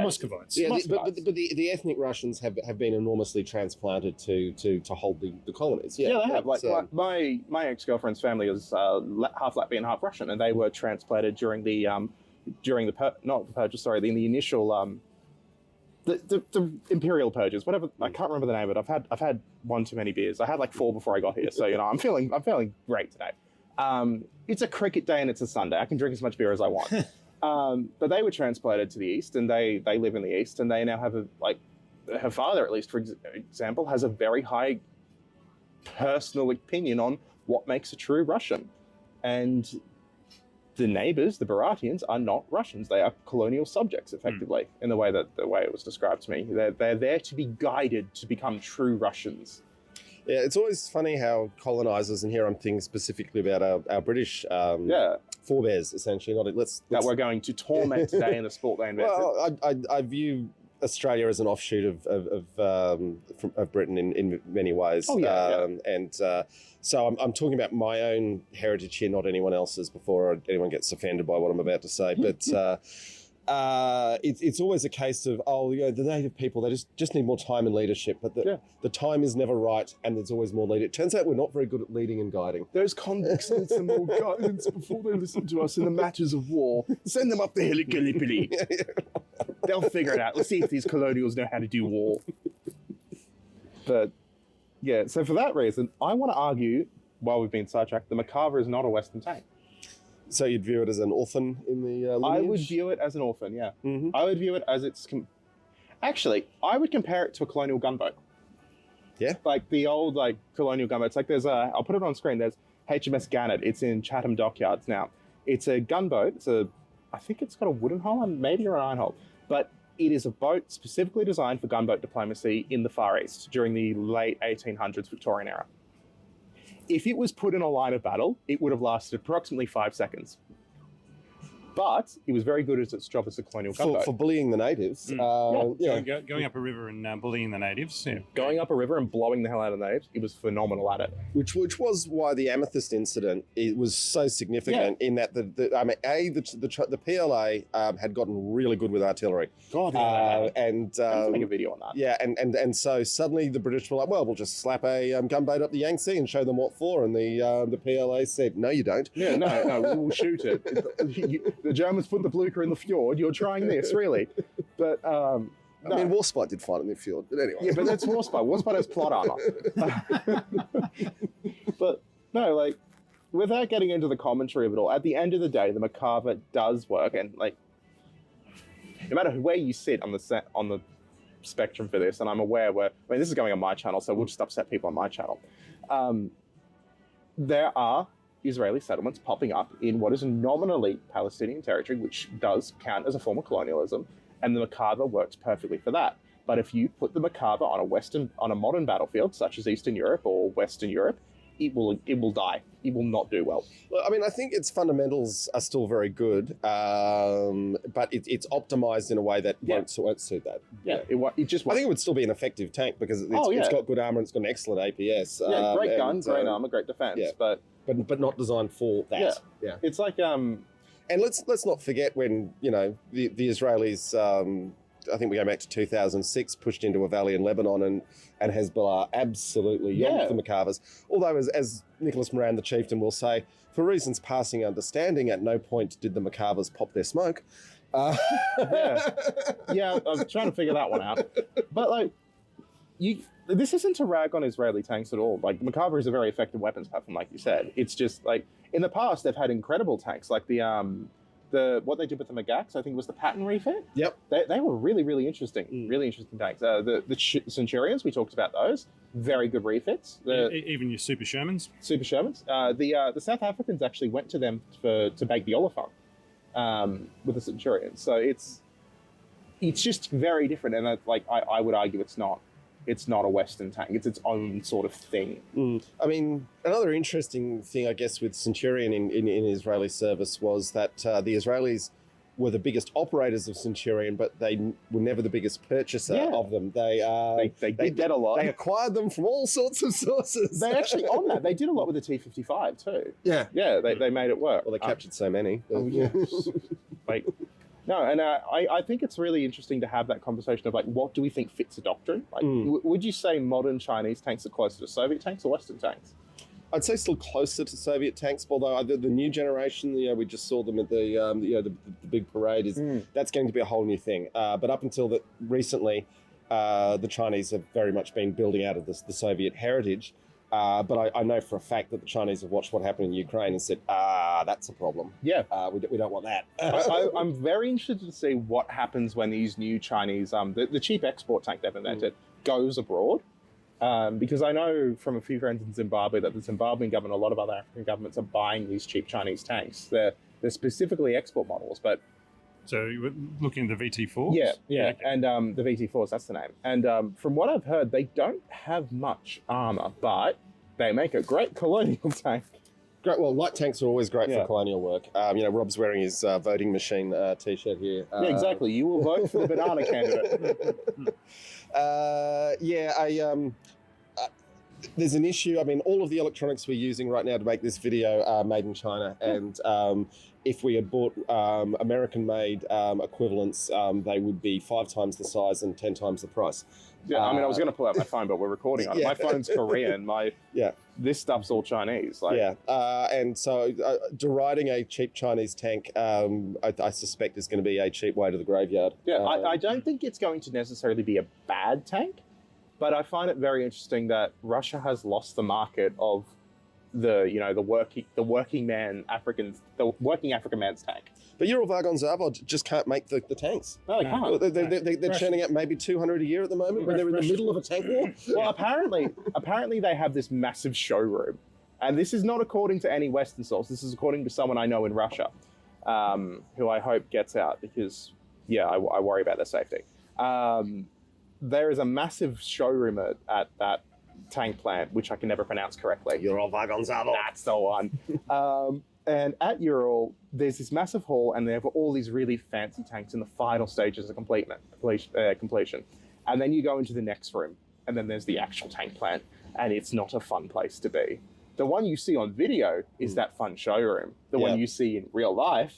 Muscovites. Yeah, but the ethnic Russians have been enormously transplanted to hold the colonies. Yeah, they have. Like my ex-girlfriend's family is half Latvian, half Russian, and they were transplanted during the initial. The imperial purges, whatever. I can't remember the name of it. I've had one too many beers. I had like 4 before I got here, so I'm feeling great today. It's a cricket day and it's a Sunday. I can drink as much beer as I want. But they were transplanted to the east, and they live in the east, and they now have her father, at least for example, has a very high personal opinion on what makes a true Russian, and the neighbors, the Buryatians, are not Russians. They are colonial subjects, effectively, in the way it was described to me. They're there to be guided to become true Russians. Yeah, it's always funny how colonizers, and here I'm thinking specifically about our British forebears, essentially. That we're going to torment today in the sport they invented. Well, I view Australia as an offshoot of Britain in many ways. Oh, yeah. So I'm talking about my own heritage here, not anyone else's, before anyone gets offended by what I'm about to say. But it's always a case of, the native people, they just need more time and leadership. But the time is never right, and there's always more leadership. It turns out we're not very good at leading and guiding. Those convicts need some more guidance before they listen to us in the matters of war. Send them up the hilly. They'll figure it out. Let's see if these colonials know how to do war. But yeah, so for that reason, I want to argue, while we've been sidetracked, the Merkava is not a Western tank. So you'd view it as an orphan in the lineage? I would view it as an orphan, yeah. Mm-hmm. I would view it as actually, I would compare it to a colonial gunboat. Yeah? Like the old colonial gunboats. Like I'll put it on screen, there's HMS Gannet. It's in Chatham Dockyards now. It's a gunboat. I think it's got a wooden hull and maybe an iron hull. But it is a boat specifically designed for gunboat diplomacy in the Far East during the late 1800s Victorian era. If it was put in a line of battle, it would have lasted approximately 5 seconds. But it was very good at its job as a colonial gunboat. For bullying the natives. Going up a river and bullying the natives. Yeah. Going up a river and blowing the hell out of the natives, it was phenomenal at it. Which was why the Amethyst incident was so significant in that the PLA had gotten really good with artillery. God, and make a video on that. Yeah, and so suddenly the British were like, well, we'll just slap a gunboat up the Yangtze and show them what for. And the PLA said, no, you don't. Yeah, no, we'll shoot it. The Germans put the Blucher in the fjord. You're trying this, really? But I mean, Warspite did fine in the fjord, but anyway. Yeah, but that's Warspite. Warspite has plot armor. But no, without getting into the commentary of it all, at the end of the day, the Merkava does work, and no matter where you sit on the spectrum for this, and I'm aware this is going on my channel, so we'll just upset people on my channel. There are Israeli settlements popping up in what is nominally Palestinian territory, which does count as a form of colonialism, and the Merkava works perfectly for that. But if you put the Merkava on a modern battlefield, such as Eastern Europe or Western Europe, it will die. It will not do well. Well, I mean, I think its fundamentals are still very good, but it's optimized in a way that won't suit that. Yeah, it just. I think it would still be an effective tank because it's got good armor and it's got an excellent APS. Yeah, great guns, great armor, great defense. Yeah. But not designed for that. Yeah. It's like And let's not forget when the Israelis. I think we go back to 2006, pushed into a valley in Lebanon, and Hezbollah absolutely yonked the Merkavas. Although, as Nicholas Moran, the chieftain, will say, for reasons passing understanding, at no point did the Merkavas pop their smoke. Yeah, I was trying to figure that one out. But this isn't to rag on Israeli tanks at all. The Merkava is a very effective weapons platform, like you said. It's just in the past they've had incredible tanks, like what they did with the Magax, I think, was the Patton refit. Yep. They were really, really interesting. Really interesting tanks. The Centurions, we talked about those. Very good refits. Even your Super Shermans. The South Africans actually went to them to bake the Oliphant with the Centurions. So it's just very different. And I would argue it's not a Western tank. It's its own sort of thing. I mean, another interesting thing, I guess, with Centurion in Israeli service was that the Israelis were the biggest operators of Centurion, but they were never the biggest purchaser of them. They did get a lot. They acquired them from all sorts of sources. They actually, on that, they did a lot with the T-55 too. Yeah. Yeah, they made it work. Well, they captured so many. Oh, yeah. No, and I think it's really interesting to have that conversation of like, what do we think fits a doctrine? Like, would you say modern Chinese tanks are closer to Soviet tanks or Western tanks? I'd say still closer to Soviet tanks, although the new generation, we just saw them at the big parade. That's going to be a whole new thing. But up until recently, the Chinese have very much been building out of the Soviet heritage. But I know for a fact that the Chinese have watched what happened in Ukraine and said, that's a problem. Yeah. We don't want that. I'm very interested to see what happens when these new Chinese, the cheap export tank they've invented, goes abroad. Because I know from a few friends in Zimbabwe that the Zimbabwean government, a lot of other African governments are buying these cheap Chinese tanks. They're specifically export models, but... So you were looking at the VT4s? Yeah, and the VT4s, that's the name. And from what I've heard, they don't have much armour, but they make a great colonial tank. Great. Well, light tanks are always great for colonial work. Rob's wearing his voting machine T-shirt here. Yeah, exactly. You will vote for the banana candidate. There's an issue. I mean, all of the electronics we're using right now to make this video are made in China, and if we had bought American-made equivalents, they would be 5 times the size and 10 times the price. Yeah, I mean, I was going to pull out my phone, but we're recording on it. My phone's Korean. This stuff's all Chinese. And so deriding a cheap Chinese tank, I suspect is going to be a cheap way to the graveyard. Yeah, I don't think it's going to necessarily be a bad tank, but I find it very interesting that Russia has lost the market of the working African man's tank. But Eurovagon Zavod just can't make the tanks. No, they can't. They're churning out maybe 200 a year at the moment when they're in the middle of a tank war. Well, apparently they have this massive showroom. And this is not according to any Western source. This is according to someone I know in Russia, who I hope gets out because, I worry about their safety. There is a massive showroom at that tank plant, which I can never pronounce correctly. Eurovagon Zavod. That's the one. And at Ural, there's this massive hall, and they have all these really fancy tanks in the final stages of completion. And then you go into the next room, and then there's the actual tank plant, and it's not a fun place to be. The one you see on video is that fun showroom. The one you see in real life,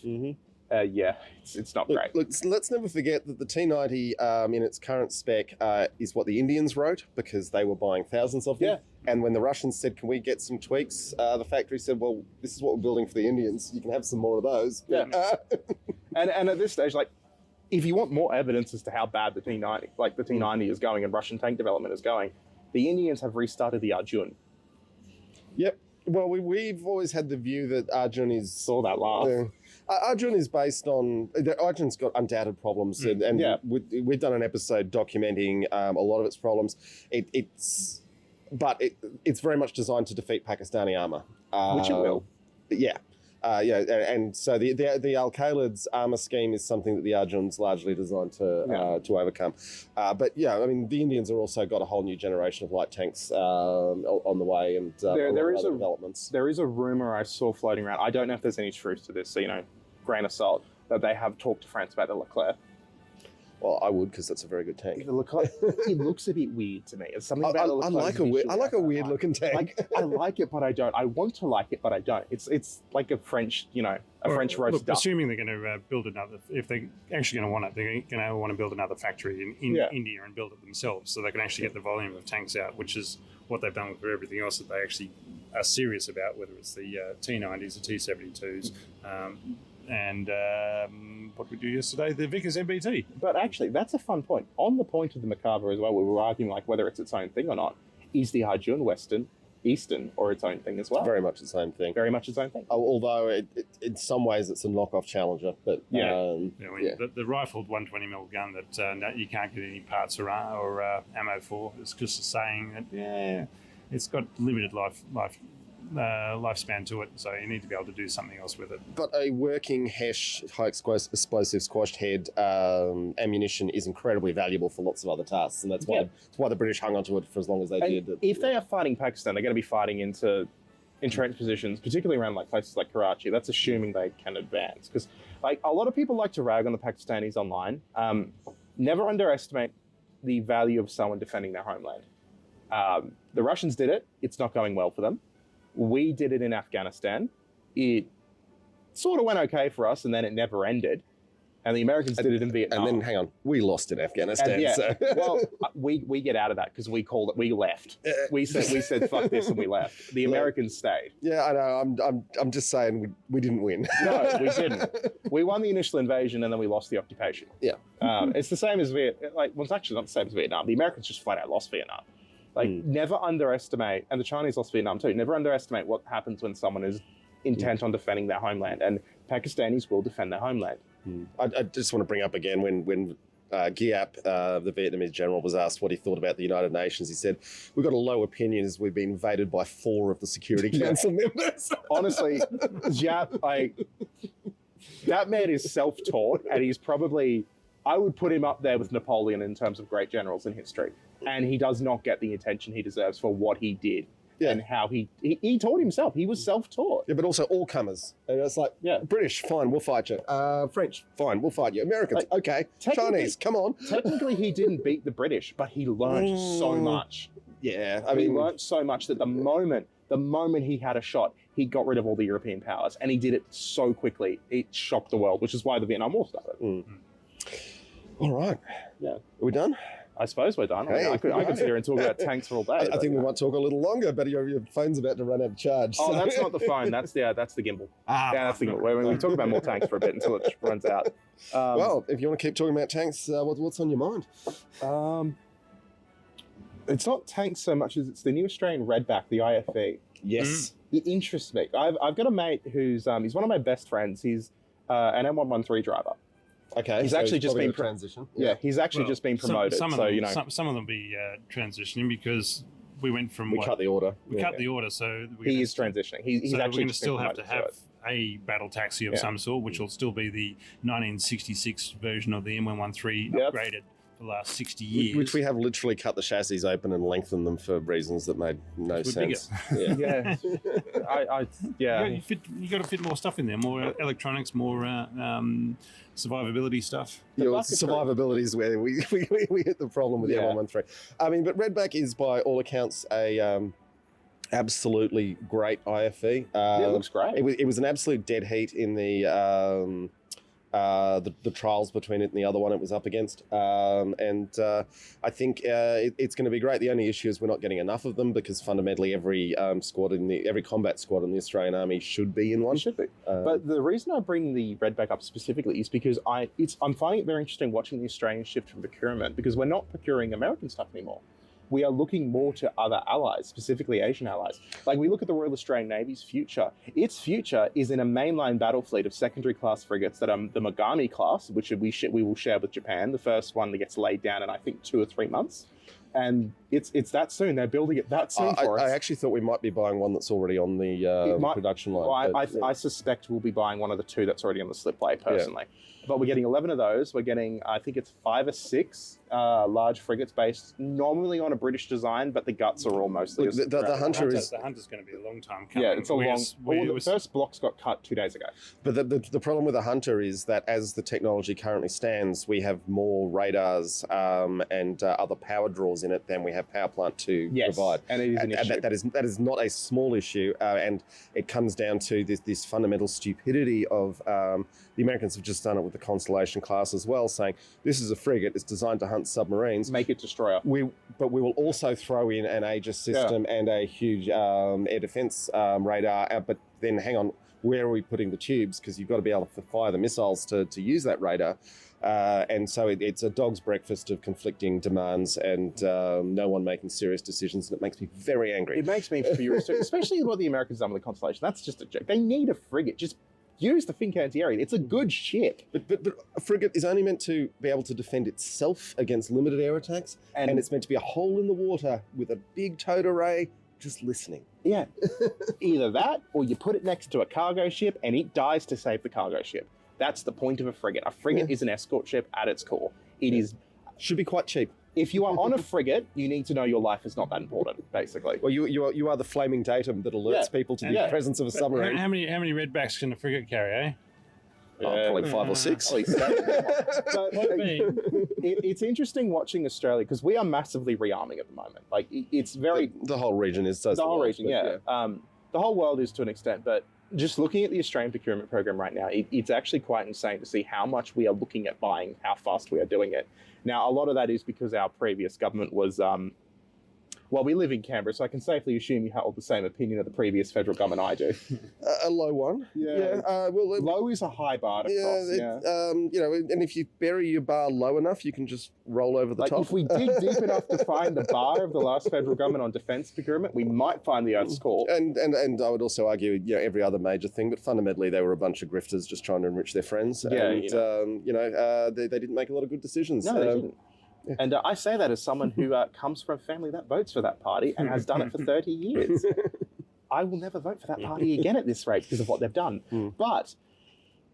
it's not great. Look, let's never forget that the T90 in its current spec is what the Indians wrote because they were buying thousands of them. Yeah. And when the Russians said, can we get some tweaks? The factory said, well, this is what we're building for the Indians. You can have some more of those. Yeah. And at this stage, if you want more evidence as to how bad the T90 is going and Russian tank development is going, the Indians have restarted the Arjun. Yep. Well, we've always had the view that Arjun is... Saw that laugh. Arjun is based on... Arjun's got undoubted problems, and we've done an episode documenting a lot of its problems. It's very much designed to defeat Pakistani armour. Which it will. And so the Al-Khalid's armour scheme is something that the Arjun's largely designed to overcome. But I mean, the Indians have also got a whole new generation of light tanks on the way, and there is developments. There is a rumour I saw floating around. I don't know if there's any truth to this, so grain of salt, that they have talked to France about the Leclerc. Well, I would, because that's a very good tank. The Leclerc, it looks a bit weird to me. It's something about the Leclerc. I like a weird looking tank. I like it, but I don't. I want to like it, but I don't. It's like a French, French roast duck. Assuming they're going to build another, if they're actually going to want it, they're going to want to build another factory in India and build it themselves, so they can actually get the volume of tanks out, which is what they've done with everything else that they actually are serious about, whether it's the T90s, the T72s, and what we do yesterday, the Vickers MBT. But actually, that's a fun point. On the point of the Merkava as well, we were arguing whether it's its own thing or not. Is the Arjun Western, Eastern, or its own thing as well? Very much the same thing. Very much its own thing. Although in some ways it's a knockoff Challenger, but the rifled 120mm gun that you can't get any parts or ammo for. It's just saying that it's got limited lifespan to it, so you need to be able to do something else with it. But a working HESH, high explosive squashed head ammunition is incredibly valuable for lots of other tasks, and that's why the British hung onto it for as long as they did. If they are fighting Pakistan, they're going to be fighting into entrenched positions, particularly around like places like Karachi. That's assuming they can advance, because like a lot of people like to rag on the Pakistanis online. Never underestimate the value of someone defending their homeland. The Russians did it. It's not going well for them. We did it in Afghanistan. It sort of went okay for us, and then it never ended. And the Americans did it in Vietnam. And then, hang on, we lost in Afghanistan. Well, we get out of that because we called it. We left. We said fuck this, and we left. The Americans stayed. Yeah, I know. I'm just saying we didn't win. No, we didn't. We won the initial invasion, and then we lost the occupation. Yeah. It's the same as it's actually not the same as Vietnam. The Americans just flat out lost Vietnam. Never underestimate, and the Chinese lost Vietnam too. Never underestimate what happens when someone is intent on defending their homeland, and Pakistanis will defend their homeland. I just want to bring up again when Giap, the Vietnamese general, was asked what he thought about the United Nations. He said, "We've got a low opinion as we've been invaded by 4 of the Security Council members." Honestly, Giap, that man is self-taught, and he's probably, I would put him up there with Napoleon in terms of great generals in history. And he does not get the attention he deserves for what he did. Yeah. And how he taught himself. He was self-taught. Yeah, but also all comers. And it's like, British, fine, we'll fight you. French, fine, we'll fight you. Americans, okay. Chinese, come on. Technically, he didn't beat the British, but he learned so much. Yeah, he learned so much that the moment he had a shot, he got rid of all the European powers, and he did it so quickly. It shocked the world, which is why the Vietnam War started. All right. Yeah. Are we done? I suppose we're done. Hey, I could sit here and talk about tanks for all day. I think we might talk a little longer, but your phone's about to run out of charge. Oh, that's not the phone. That's the gimbal. That's the gimbal. We talk about more tanks for a bit until it runs out. Well, if you want to keep talking about tanks, what's on your mind? It's not tanks so much as it's the new Australian Redback, the IFE. Yes. It interests me. I've got a mate who's he's one of my best friends. He's an M113 driver. Okay, he's actually just been transition. Yeah, he's actually just been promoted. Some of them will be transitioning because we went from we cut the order. We cut the order, so he is transitioning. He's so actually we're going to still have to have a battle taxi of some sort, which will still be the 1966 version of the M113 upgraded for the last 60 years. Which we have literally cut the chassis open and lengthened them for reasons that made no sense. Yeah. You got to fit more stuff in there, more electronics, more survivability stuff. Survivability is where we hit the problem with the M113. I mean, but Redback is by all accounts a absolutely great IFE. It looks great. It was an absolute dead heat in the trials between it and the other one it was up against. I think it's going to be great. The only issue is we're not getting enough of them because fundamentally every combat squad in the Australian Army should be in one. It should be. But the reason I bring the Redback up specifically is because I'm finding it very interesting watching the Australian shift from procurement, because we're not procuring American stuff anymore. We are looking more to other allies, specifically Asian allies. Like, we look at the Royal Australian Navy's future. Its future is in a mainline battle fleet of secondary class frigates that are the Mogami class, which we will share with Japan. The first one that gets laid down in, I think, 2 or 3 months. And it's that soon. They're building it that soon for us. I actually thought we might be buying one that's already on the production line. Well, I suspect we'll be buying one of the 2 that's already on the slipway, personally. Yeah. But we're getting 11 of those. We're getting, I think it's 5 or 6 large frigates based normally on a British design, but the guts are all mostly... The Hunter's going to be a long time coming. Yeah, it's a long... the first blocks got cut 2 days ago. But the problem with the Hunter is that as the technology currently stands, we have more radars and other power draws in it than we have power plant to provide. And it is an issue. That is not a small issue, and it comes down to this fundamental stupidity of... the Americans have just done it with the Constellation class as well, saying this is a frigate, it's designed to hunt submarines. Make it destroyer. But we will also throw in an Aegis system and a huge air defense radar. But then hang on, where are we putting the tubes? Because you've got to be able to fire the missiles to use that radar. And so it's a dog's breakfast of conflicting demands and no one making serious decisions, and it makes me very angry. It makes me furious, especially what the Americans done with the Constellation. That's just a joke. They need a frigate. Just use the Fincantieri. It's a good ship. But a frigate is only meant to be able to defend itself against limited air attacks, and it's meant to be a hole in the water with a big towed array just listening. Yeah. Either that, or you put it next to a cargo ship and it dies to save the cargo ship. That's the point of a frigate. A frigate is an escort ship at its core. It is... Should be quite cheap. If you are on a frigate, you need to know your life is not that important, basically. Well, you are the flaming datum that alerts people to the presence of a submarine. How many redbacks can a frigate carry, eh? Probably 5 or 6. But, it's interesting watching Australia because we are massively rearming at the moment. Like it's very the whole region is the whole region, the whole world is to an extent. But just looking at the Australian procurement program right now, it's actually quite insane to see how much we are looking at buying, how fast we are doing it. Now, a lot of that is because our previous government was. Well, we live in Canberra, so I can safely assume you hold the same opinion of the previous federal government I do. A low one. Low is a high bar to cross. And if you bury your bar low enough, you can just roll over the top. If we dig deep enough to find the bar of the last federal government on defence procurement, we might find the Earth's core. And I would also argue, every other major thing, but fundamentally they were a bunch of grifters just trying to enrich their friends. They didn't make a lot of good decisions. No, they didn't. And I say that as someone who comes from a family that votes for that party and has done it for 30 years. I will never vote for that party again at this rate because of what they've done. But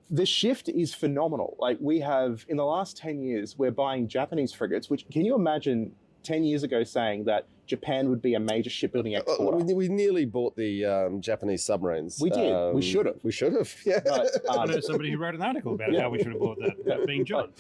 the shift is phenomenal. Like we have, in the last 10 years, we're buying Japanese frigates, which can you imagine 10 years ago saying that Japan would be a major shipbuilding exporter? We nearly bought the Japanese submarines. We did. We should have. We should have, yeah. But, I know somebody who wrote an article about how we should have bought that being John.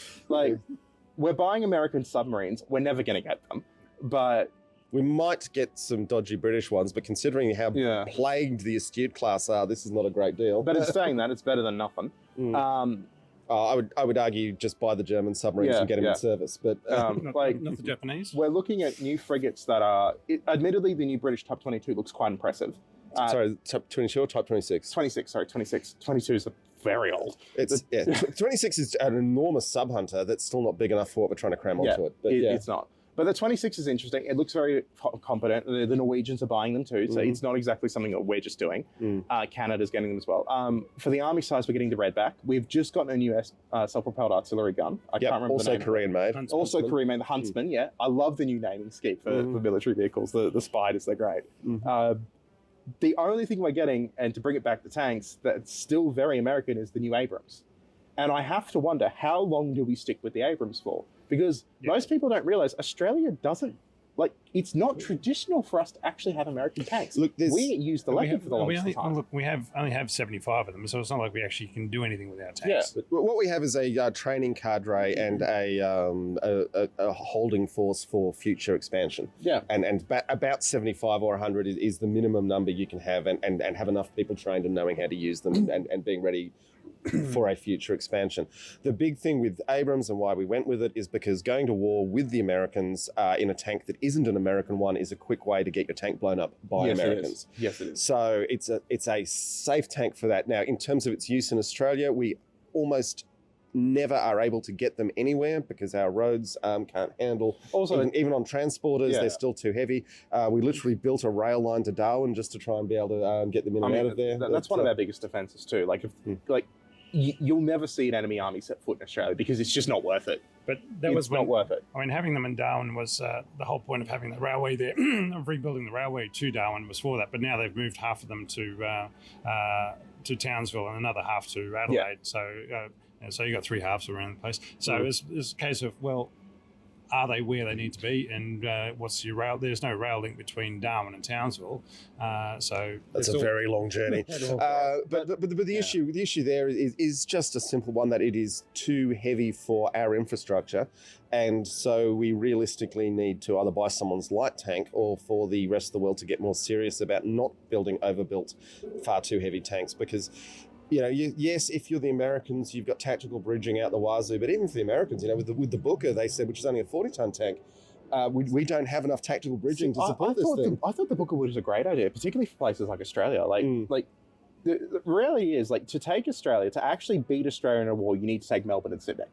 We're buying American submarines. We're never going to get them, but we might get some dodgy British ones. But considering how plagued the Astute class are, this is not a great deal. But in saying that, it's better than nothing. I would argue just buy the German submarines and get them in service. But not the Japanese. We're looking at new frigates that are, admittedly, the new British Type 22 looks quite impressive. Sorry, Type 22 or Type 26? 26. 22 is very old. 26 is an enormous sub-hunter that's still not big enough for what we're trying to cram onto it. But it's not. But the 26 is interesting. It looks very competent. The Norwegians are buying them too, so it's not exactly something that we're just doing. Canada's getting them as well. For the Army size, we're getting the Redback. We've just gotten a new self-propelled artillery gun. I can't remember also the name. Korean-made. Also Korean-made, the Huntsman, I love the new naming scheme for military vehicles. The Spiders, they're great. The only thing we're getting, and to bring it back to tanks, that's still very American is the new Abrams. And I have to wonder, how long do we stick with the Abrams for? Because most people don't realize Australia doesn't, it's not traditional for us to actually have American tanks. Look, we use the Leopard for the longest time. Look, we only have 75 of them, so it's not like we actually can do anything with our tanks. Yeah. But what we have is a training cadre and a holding force for future expansion. Yeah. And about 75 or 100 is the minimum number you can have and have enough people trained and knowing how to use them and being ready for a future expansion. The big thing with Abrams and why we went with it is because going to war with the Americans in a tank that isn't an American one is a quick way to get your tank blown up by Americans. Yes, it is. So it's a safe tank for that. Now, in terms of its use in Australia, we almost never are able to get them anywhere because our roads can't handle. Also, even on transporters, they're still too heavy. We literally built a rail line to Darwin just to try and be able to get them in and out of there. That's one of our biggest defences too. You'll never see an enemy army set foot in Australia because it's just not worth it. But it's not worth it. I mean, having them in Darwin was the whole point of having the railway there, of rebuilding the railway to Darwin was for that. But now they've moved half of them to Townsville and another half to Adelaide. So you got 3 halves around the place. So it's a case of, well, are they where they need to be? And what's your rail? There's no rail link between Darwin and Townsville, so that's a very long journey. But the issue there is just a simple one, that it is too heavy for our infrastructure, and so we realistically need to either buy someone's light tank or for the rest of the world to get more serious about not building overbuilt, far too heavy tanks because. Yes, if you're the Americans, you've got tactical bridging out the wazoo, but even for the Americans, with the Booker, they said, which is only a 40-ton tank, we don't have enough tactical bridging to support this thing. I thought the Booker was a great idea, particularly for places like Australia. The reality is, to take Australia, to actually beat Australia in a war, you need to take Melbourne and Sydney.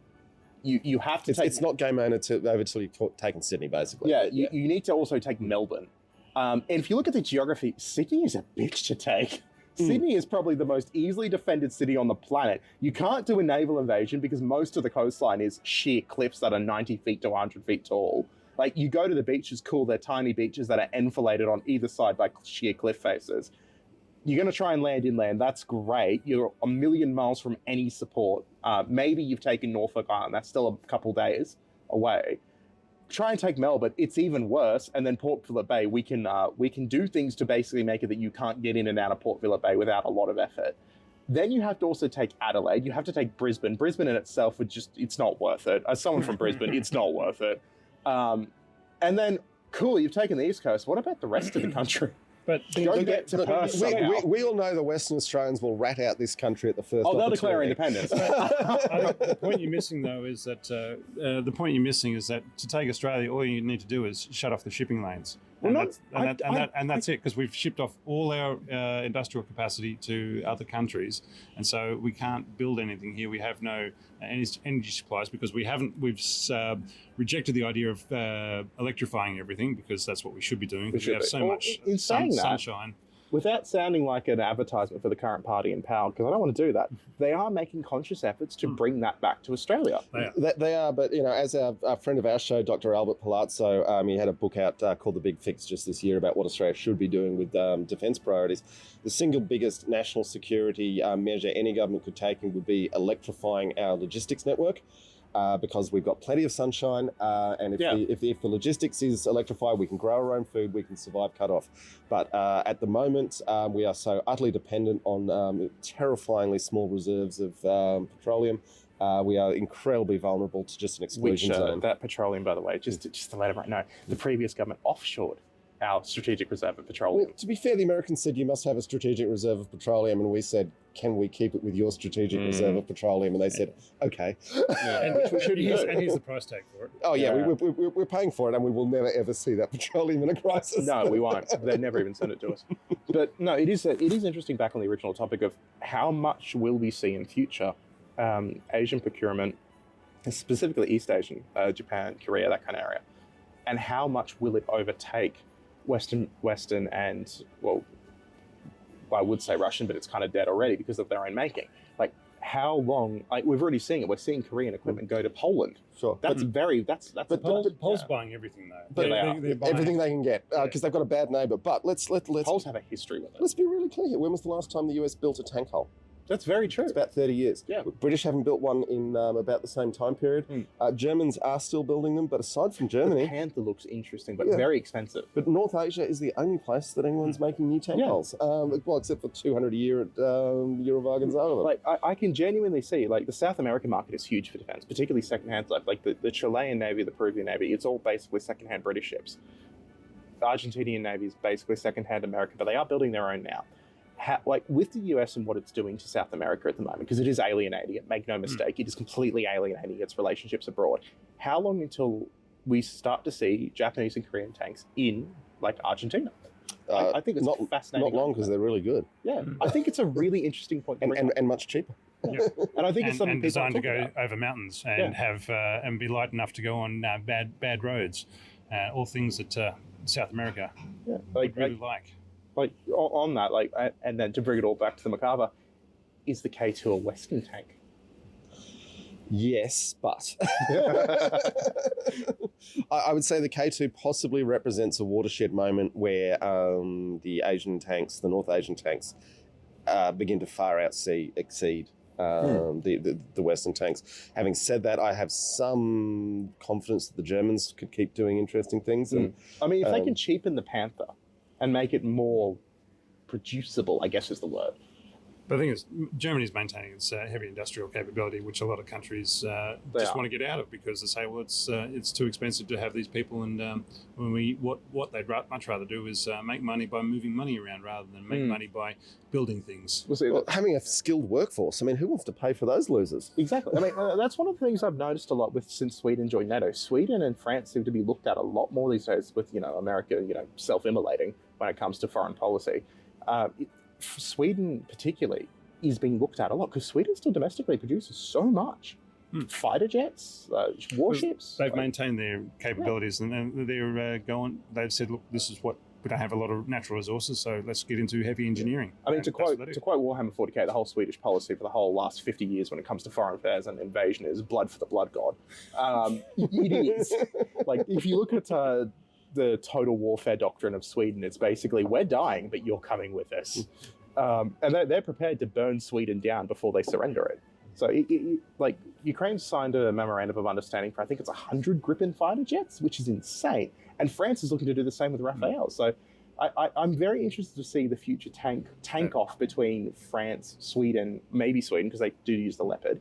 You have to take... It's not game over till you've taken Sydney, basically. Yeah, you need to also take Melbourne. And if you look at the geography, Sydney is a bitch to take. Sydney is probably the most easily defended city on the planet. You can't do a naval invasion because most of the coastline is sheer cliffs that are 90 feet to 100 feet tall. Like, you go to the beaches, cool, they're tiny beaches that are enfiladed on either side by sheer cliff faces. You're going to try and land inland, that's great. You're a million miles from any support. Maybe you've taken Norfolk Island, that's still a couple days away. Try and take Melbourne, it's even worse. And then Port Phillip Bay, we can do things to basically make it that you can't get in and out of Port Phillip Bay without a lot of effort. Then you have to also take Adelaide, you have to take Brisbane. Brisbane in itself it's not worth it. As someone from Brisbane, it's not worth it. And then, cool, you've taken the East Coast, what about the rest of the country? But Go get to Perth somehow. We all know the Western Australians will rat out this country at the first Oh, they'll opportunity. declare independence. The point you're missing, though, is that to take Australia, all you need to do is shut off the shipping lanes. Well, And that's it, because we've shipped off all our industrial capacity to other countries, and so we can't build anything here. We have no energy supplies because we've rejected the idea of electrifying everything, because that's what we should be doing. Because we have so much sunshine. Without sounding like an advertisement for the current party in power, because I don't want to do that, they are making conscious efforts to bring that back to Australia. They are, but as a friend of our show, Dr. Albert Palazzo, he had a book out called The Big Fix just this year about what Australia should be doing with defence priorities. The single biggest national security measure any government could take would be electrifying our logistics network. Because we've got plenty of sunshine, and if the logistics is electrified, we can grow our own food, we can survive cut off. But at the moment, we are so utterly dependent on terrifyingly small reserves of petroleum. We are incredibly vulnerable to just an exclusion zone. That petroleum, by the way, just to let everyone know, the previous government offshored our strategic reserve of petroleum. Well, to be fair, the Americans said you must have a strategic reserve of petroleum, and we said, can we keep it with your strategic reserve of petroleum? And they said, okay. And here's the price tag for it. Oh yeah, we're paying for it, and we will never ever see that petroleum in a crisis. No, we won't. They never even send it to us. But no, it is interesting. Back on the original topic of how much will we see in future Asian procurement, specifically East Asian, Japan, Korea, that kind of area, and how much will it overtake Western and, well, I would say Russian, but it's kind of dead already because of their own making. Like, how long? Like, we've already seen it. We're seeing Korean equipment go to Poland. Sure, that's Pol's buying everything though. But they're everything they can get because they've got a bad neighbour. But let's Poles have a history with it. Let's be really clear here. When was the last time the US built a tank hull? That's very true. It's about 30 years. Yeah. British haven't built one in about the same time period. Germans are still building them, but aside from Germany... The Panther looks interesting, but very expensive. But North Asia is the only place that anyone's making new tank hulls. Well, except for 200 a year at Eurowagen's over. Like, I can genuinely see, like, the South American market is huge for defence, particularly second-hand stuff. Like, the Chilean Navy, the Peruvian Navy, it's all basically second-hand British ships. The Argentinian Navy is basically second-hand American, but they are building their own now. With the US and what it's doing to South America at the moment, because it is alienating it, make no mistake, it is completely alienating its relationships abroad. How long until we start to see Japanese and Korean tanks in, like, Argentina? I think it's fascinating. Not long, because they're really good. Yeah, I think it's a really interesting point. And much cheaper. Yeah. And I think it's something designed to go over mountains and have and be light enough to go on bad roads, all things that South America would really like. Like, on that, like, and then to bring it all back to the Merkava, is the K2 a Western tank? Yes, but I would say the K2 possibly represents a watershed moment where the Asian tanks, the North Asian tanks, begin to far exceed the Western tanks. Having said that, I have some confidence that the Germans could keep doing interesting things. And, I mean, if they can cheapen the Panther and make it more producible, I guess is the word. But the thing is, Germany's maintaining its heavy industrial capability, which a lot of countries just want to get out of because they say, well, it's too expensive to have these people, and what they'd much rather do is make money by moving money around rather than make money by building things. Well, having a skilled workforce, I mean, who wants to pay for those losers? Exactly. I mean, that's one of the things I've noticed a lot since Sweden joined NATO. Sweden and France seem to be looked at a lot more these days with, America, self-immolating when it comes to foreign policy. Sweden particularly is being looked at a lot because Sweden still domestically produces so much. Fighter jets, warships. They've maintained their capabilities and they're going. They've said, look, this is what we don't have a lot of natural resources, so let's get into heavy engineering. I mean, And to that's what quote they do. Warhammer 40k, the whole Swedish policy for the whole last 50 years when it comes to foreign affairs and invasion is blood for the blood god. It is. Like, if you look at the total warfare doctrine of Sweden, it's basically, we're dying, but you're coming with us. And they're prepared to burn Sweden down before they surrender it. So, like, Ukraine signed a memorandum of understanding for, I think it's 100 Gripen fighter jets, which is insane. And France is looking to do the same with Rafale. So I'm very interested to see the future tank off between France, Sweden, maybe Sweden, because they do use the Leopard,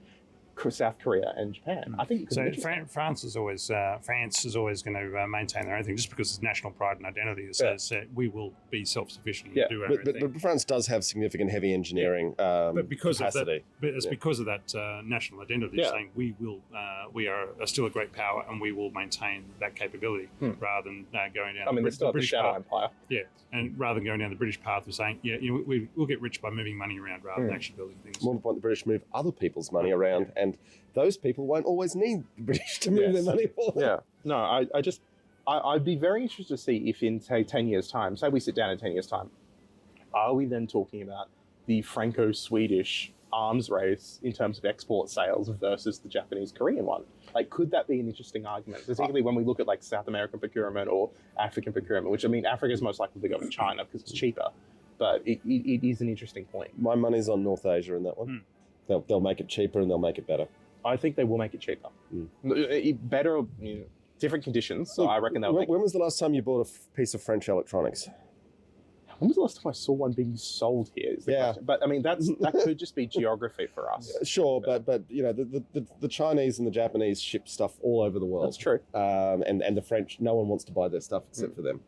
South Korea and Japan. I think it could be France is always going to maintain their own thing just because it's national pride and identity. It says we will be self-sufficient and do our own thing. But France does have significant heavy engineering but because capacity. of that, but it's because of that national identity, saying we are still a great power and we will maintain that capability rather than going down. I mean, there's still the British Shadow path. Empire. Yeah, and rather than going down the British path of saying, we'll get rich by moving money around rather than actually building things. More to the point, the British move other people's money around, and those people won't always need the British to move their money for them. Yeah. No, I'd be very interested to see if in, say, 10 years' time, say we sit down in 10 years' time, are we then talking about the Franco-Swedish arms race in terms of export sales versus the Japanese-Korean one? Like, could that be an interesting argument, particularly when we look at, like, South American procurement or African procurement, which, I mean, Africa is most likely to go with China because it's cheaper, but it is an interesting point. My money's on North Asia in that one. They'll make it cheaper and they'll make it better. I think they will make it cheaper. Better, different conditions, so I reckon they'll make When was the last time you bought a piece of French electronics? When was the last time I saw one being sold here? Is the question. But I mean, that could just be geography for us. Sure, but the Chinese and the Japanese ship stuff all over the world. That's true. And the French, no one wants to buy their stuff except for them.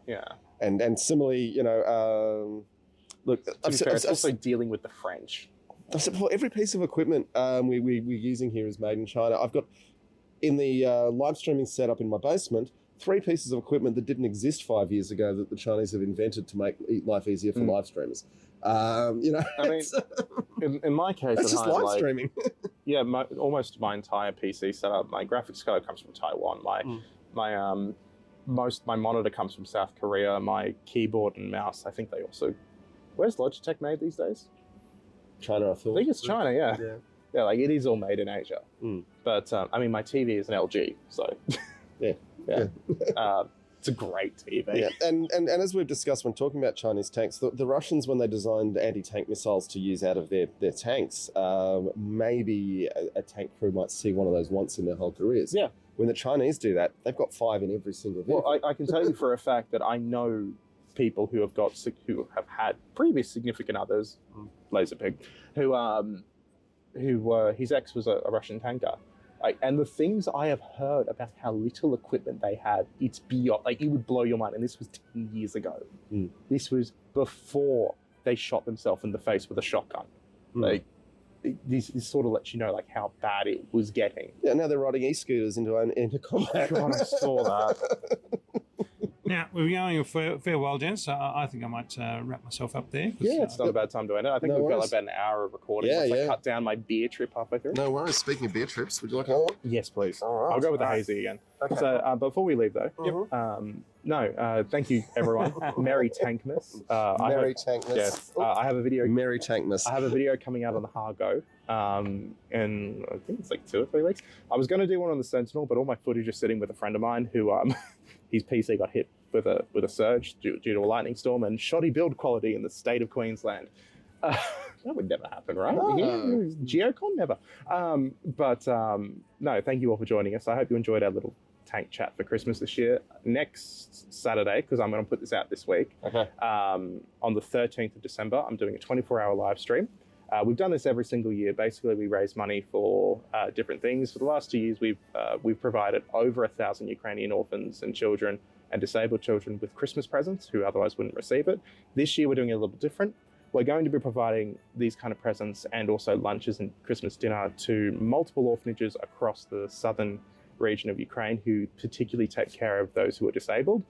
Yeah. And similarly, look, To be fair, it's also dealing with the French. Every piece of equipment we're using here is made in China. I've got in the live streaming setup in my basement 3 pieces of equipment that didn't exist 5 years ago that the Chinese have invented to make life easier for live streamers. I mean, in my case, it's just live streaming. Yeah, almost my entire PC setup. My graphics card comes from Taiwan. My monitor comes from South Korea. My keyboard and mouse, I think they also. Where's Logitech made these days? China, I thought. I think it's China. Yeah, like it is all made in Asia. But I mean, my TV is an LG, so yeah. It's a great TV. Yeah. And as we've discussed when talking about Chinese tanks, the Russians, when they designed anti-tank missiles to use out of their tanks, maybe a tank crew might see one of those once in their whole careers. Yeah. When the Chinese do that, they've got 5 in every single vehicle. Well, I can tell you for a fact that I know people who have had previous significant others, Laserpig, who were his ex was a Russian tanker. And the things I have heard about how little equipment they had, it's beyond, it would blow your mind. And this was 10 years ago. This was before they shot themselves in the face with a shotgun. This sort of lets you know how bad it was getting. Yeah, now they're riding e-scooters into combat. God, I saw that. Now, we're going a fair while, gents. I think I might wrap myself up there. Yeah, it's not a bad time to end it. I think we've got about an hour of recording. Yeah, I cut down my beer trip halfway through. No worries. Speaking of beer trips, would you like another one? Yes, please. All right. I'll go with the hazy again. Okay. So before we leave, though, thank you, everyone. Merry Tankmas. Merry Tankmas. Yes, I have a video. Merry Tankmas. I have a video coming out on the Hargo, in I think it's 2 or 3 weeks. I was going to do one on the Sentinel, but all my footage is sitting with a friend of mine who his PC got hit with a surge due to a lightning storm and shoddy build quality in the state of Queensland. That would never happen, right? No. Geocon, never. No, thank you all for joining us. I hope you enjoyed our little tank chat for Christmas this year. Next Saturday, because I'm going to put this out this week, on the 13th of December, I'm doing a 24-hour live stream. We've done this every single year. Basically, we raise money for different things. For the last 2 years, we've provided over 1,000 Ukrainian orphans and children and disabled children with Christmas presents who otherwise wouldn't receive it. This year, we're doing it a little bit different. We're going to be providing these kind of presents and also lunches and Christmas dinner to multiple orphanages across the southern region of Ukraine who particularly take care of those who are disabled,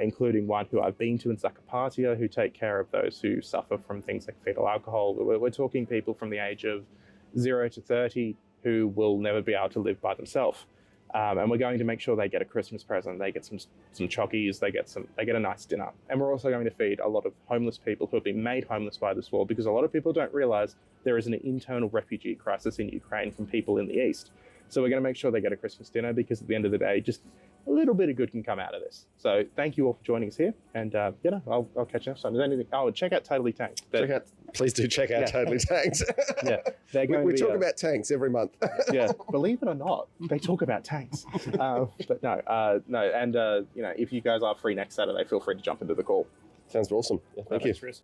including one who I've been to in Zakarpattia, who take care of those who suffer from things like fetal alcohol. We're talking people from the age of 0 to 30 who will never be able to live by themselves. And we're going to make sure they get a Christmas present. They get some chockies. They get a nice dinner. And we're also going to feed a lot of homeless people who have been made homeless by this war, because a lot of people don't realize there is an internal refugee crisis in Ukraine from people in the east. So we're going to make sure they get a Christmas dinner, because at the end of the day, just a little bit of good can come out of this. So thank you all for joining us here, and I'll catch you next time. Is there anything? Oh, check out Totally Tanked. Please do check out Totally Tanked. Yeah, we talk about tanks every month. Yeah, believe it or not, they talk about tanks. But no, and if you guys are free next Saturday, feel free to jump into the call. Sounds awesome. Yeah, thank you. Chris.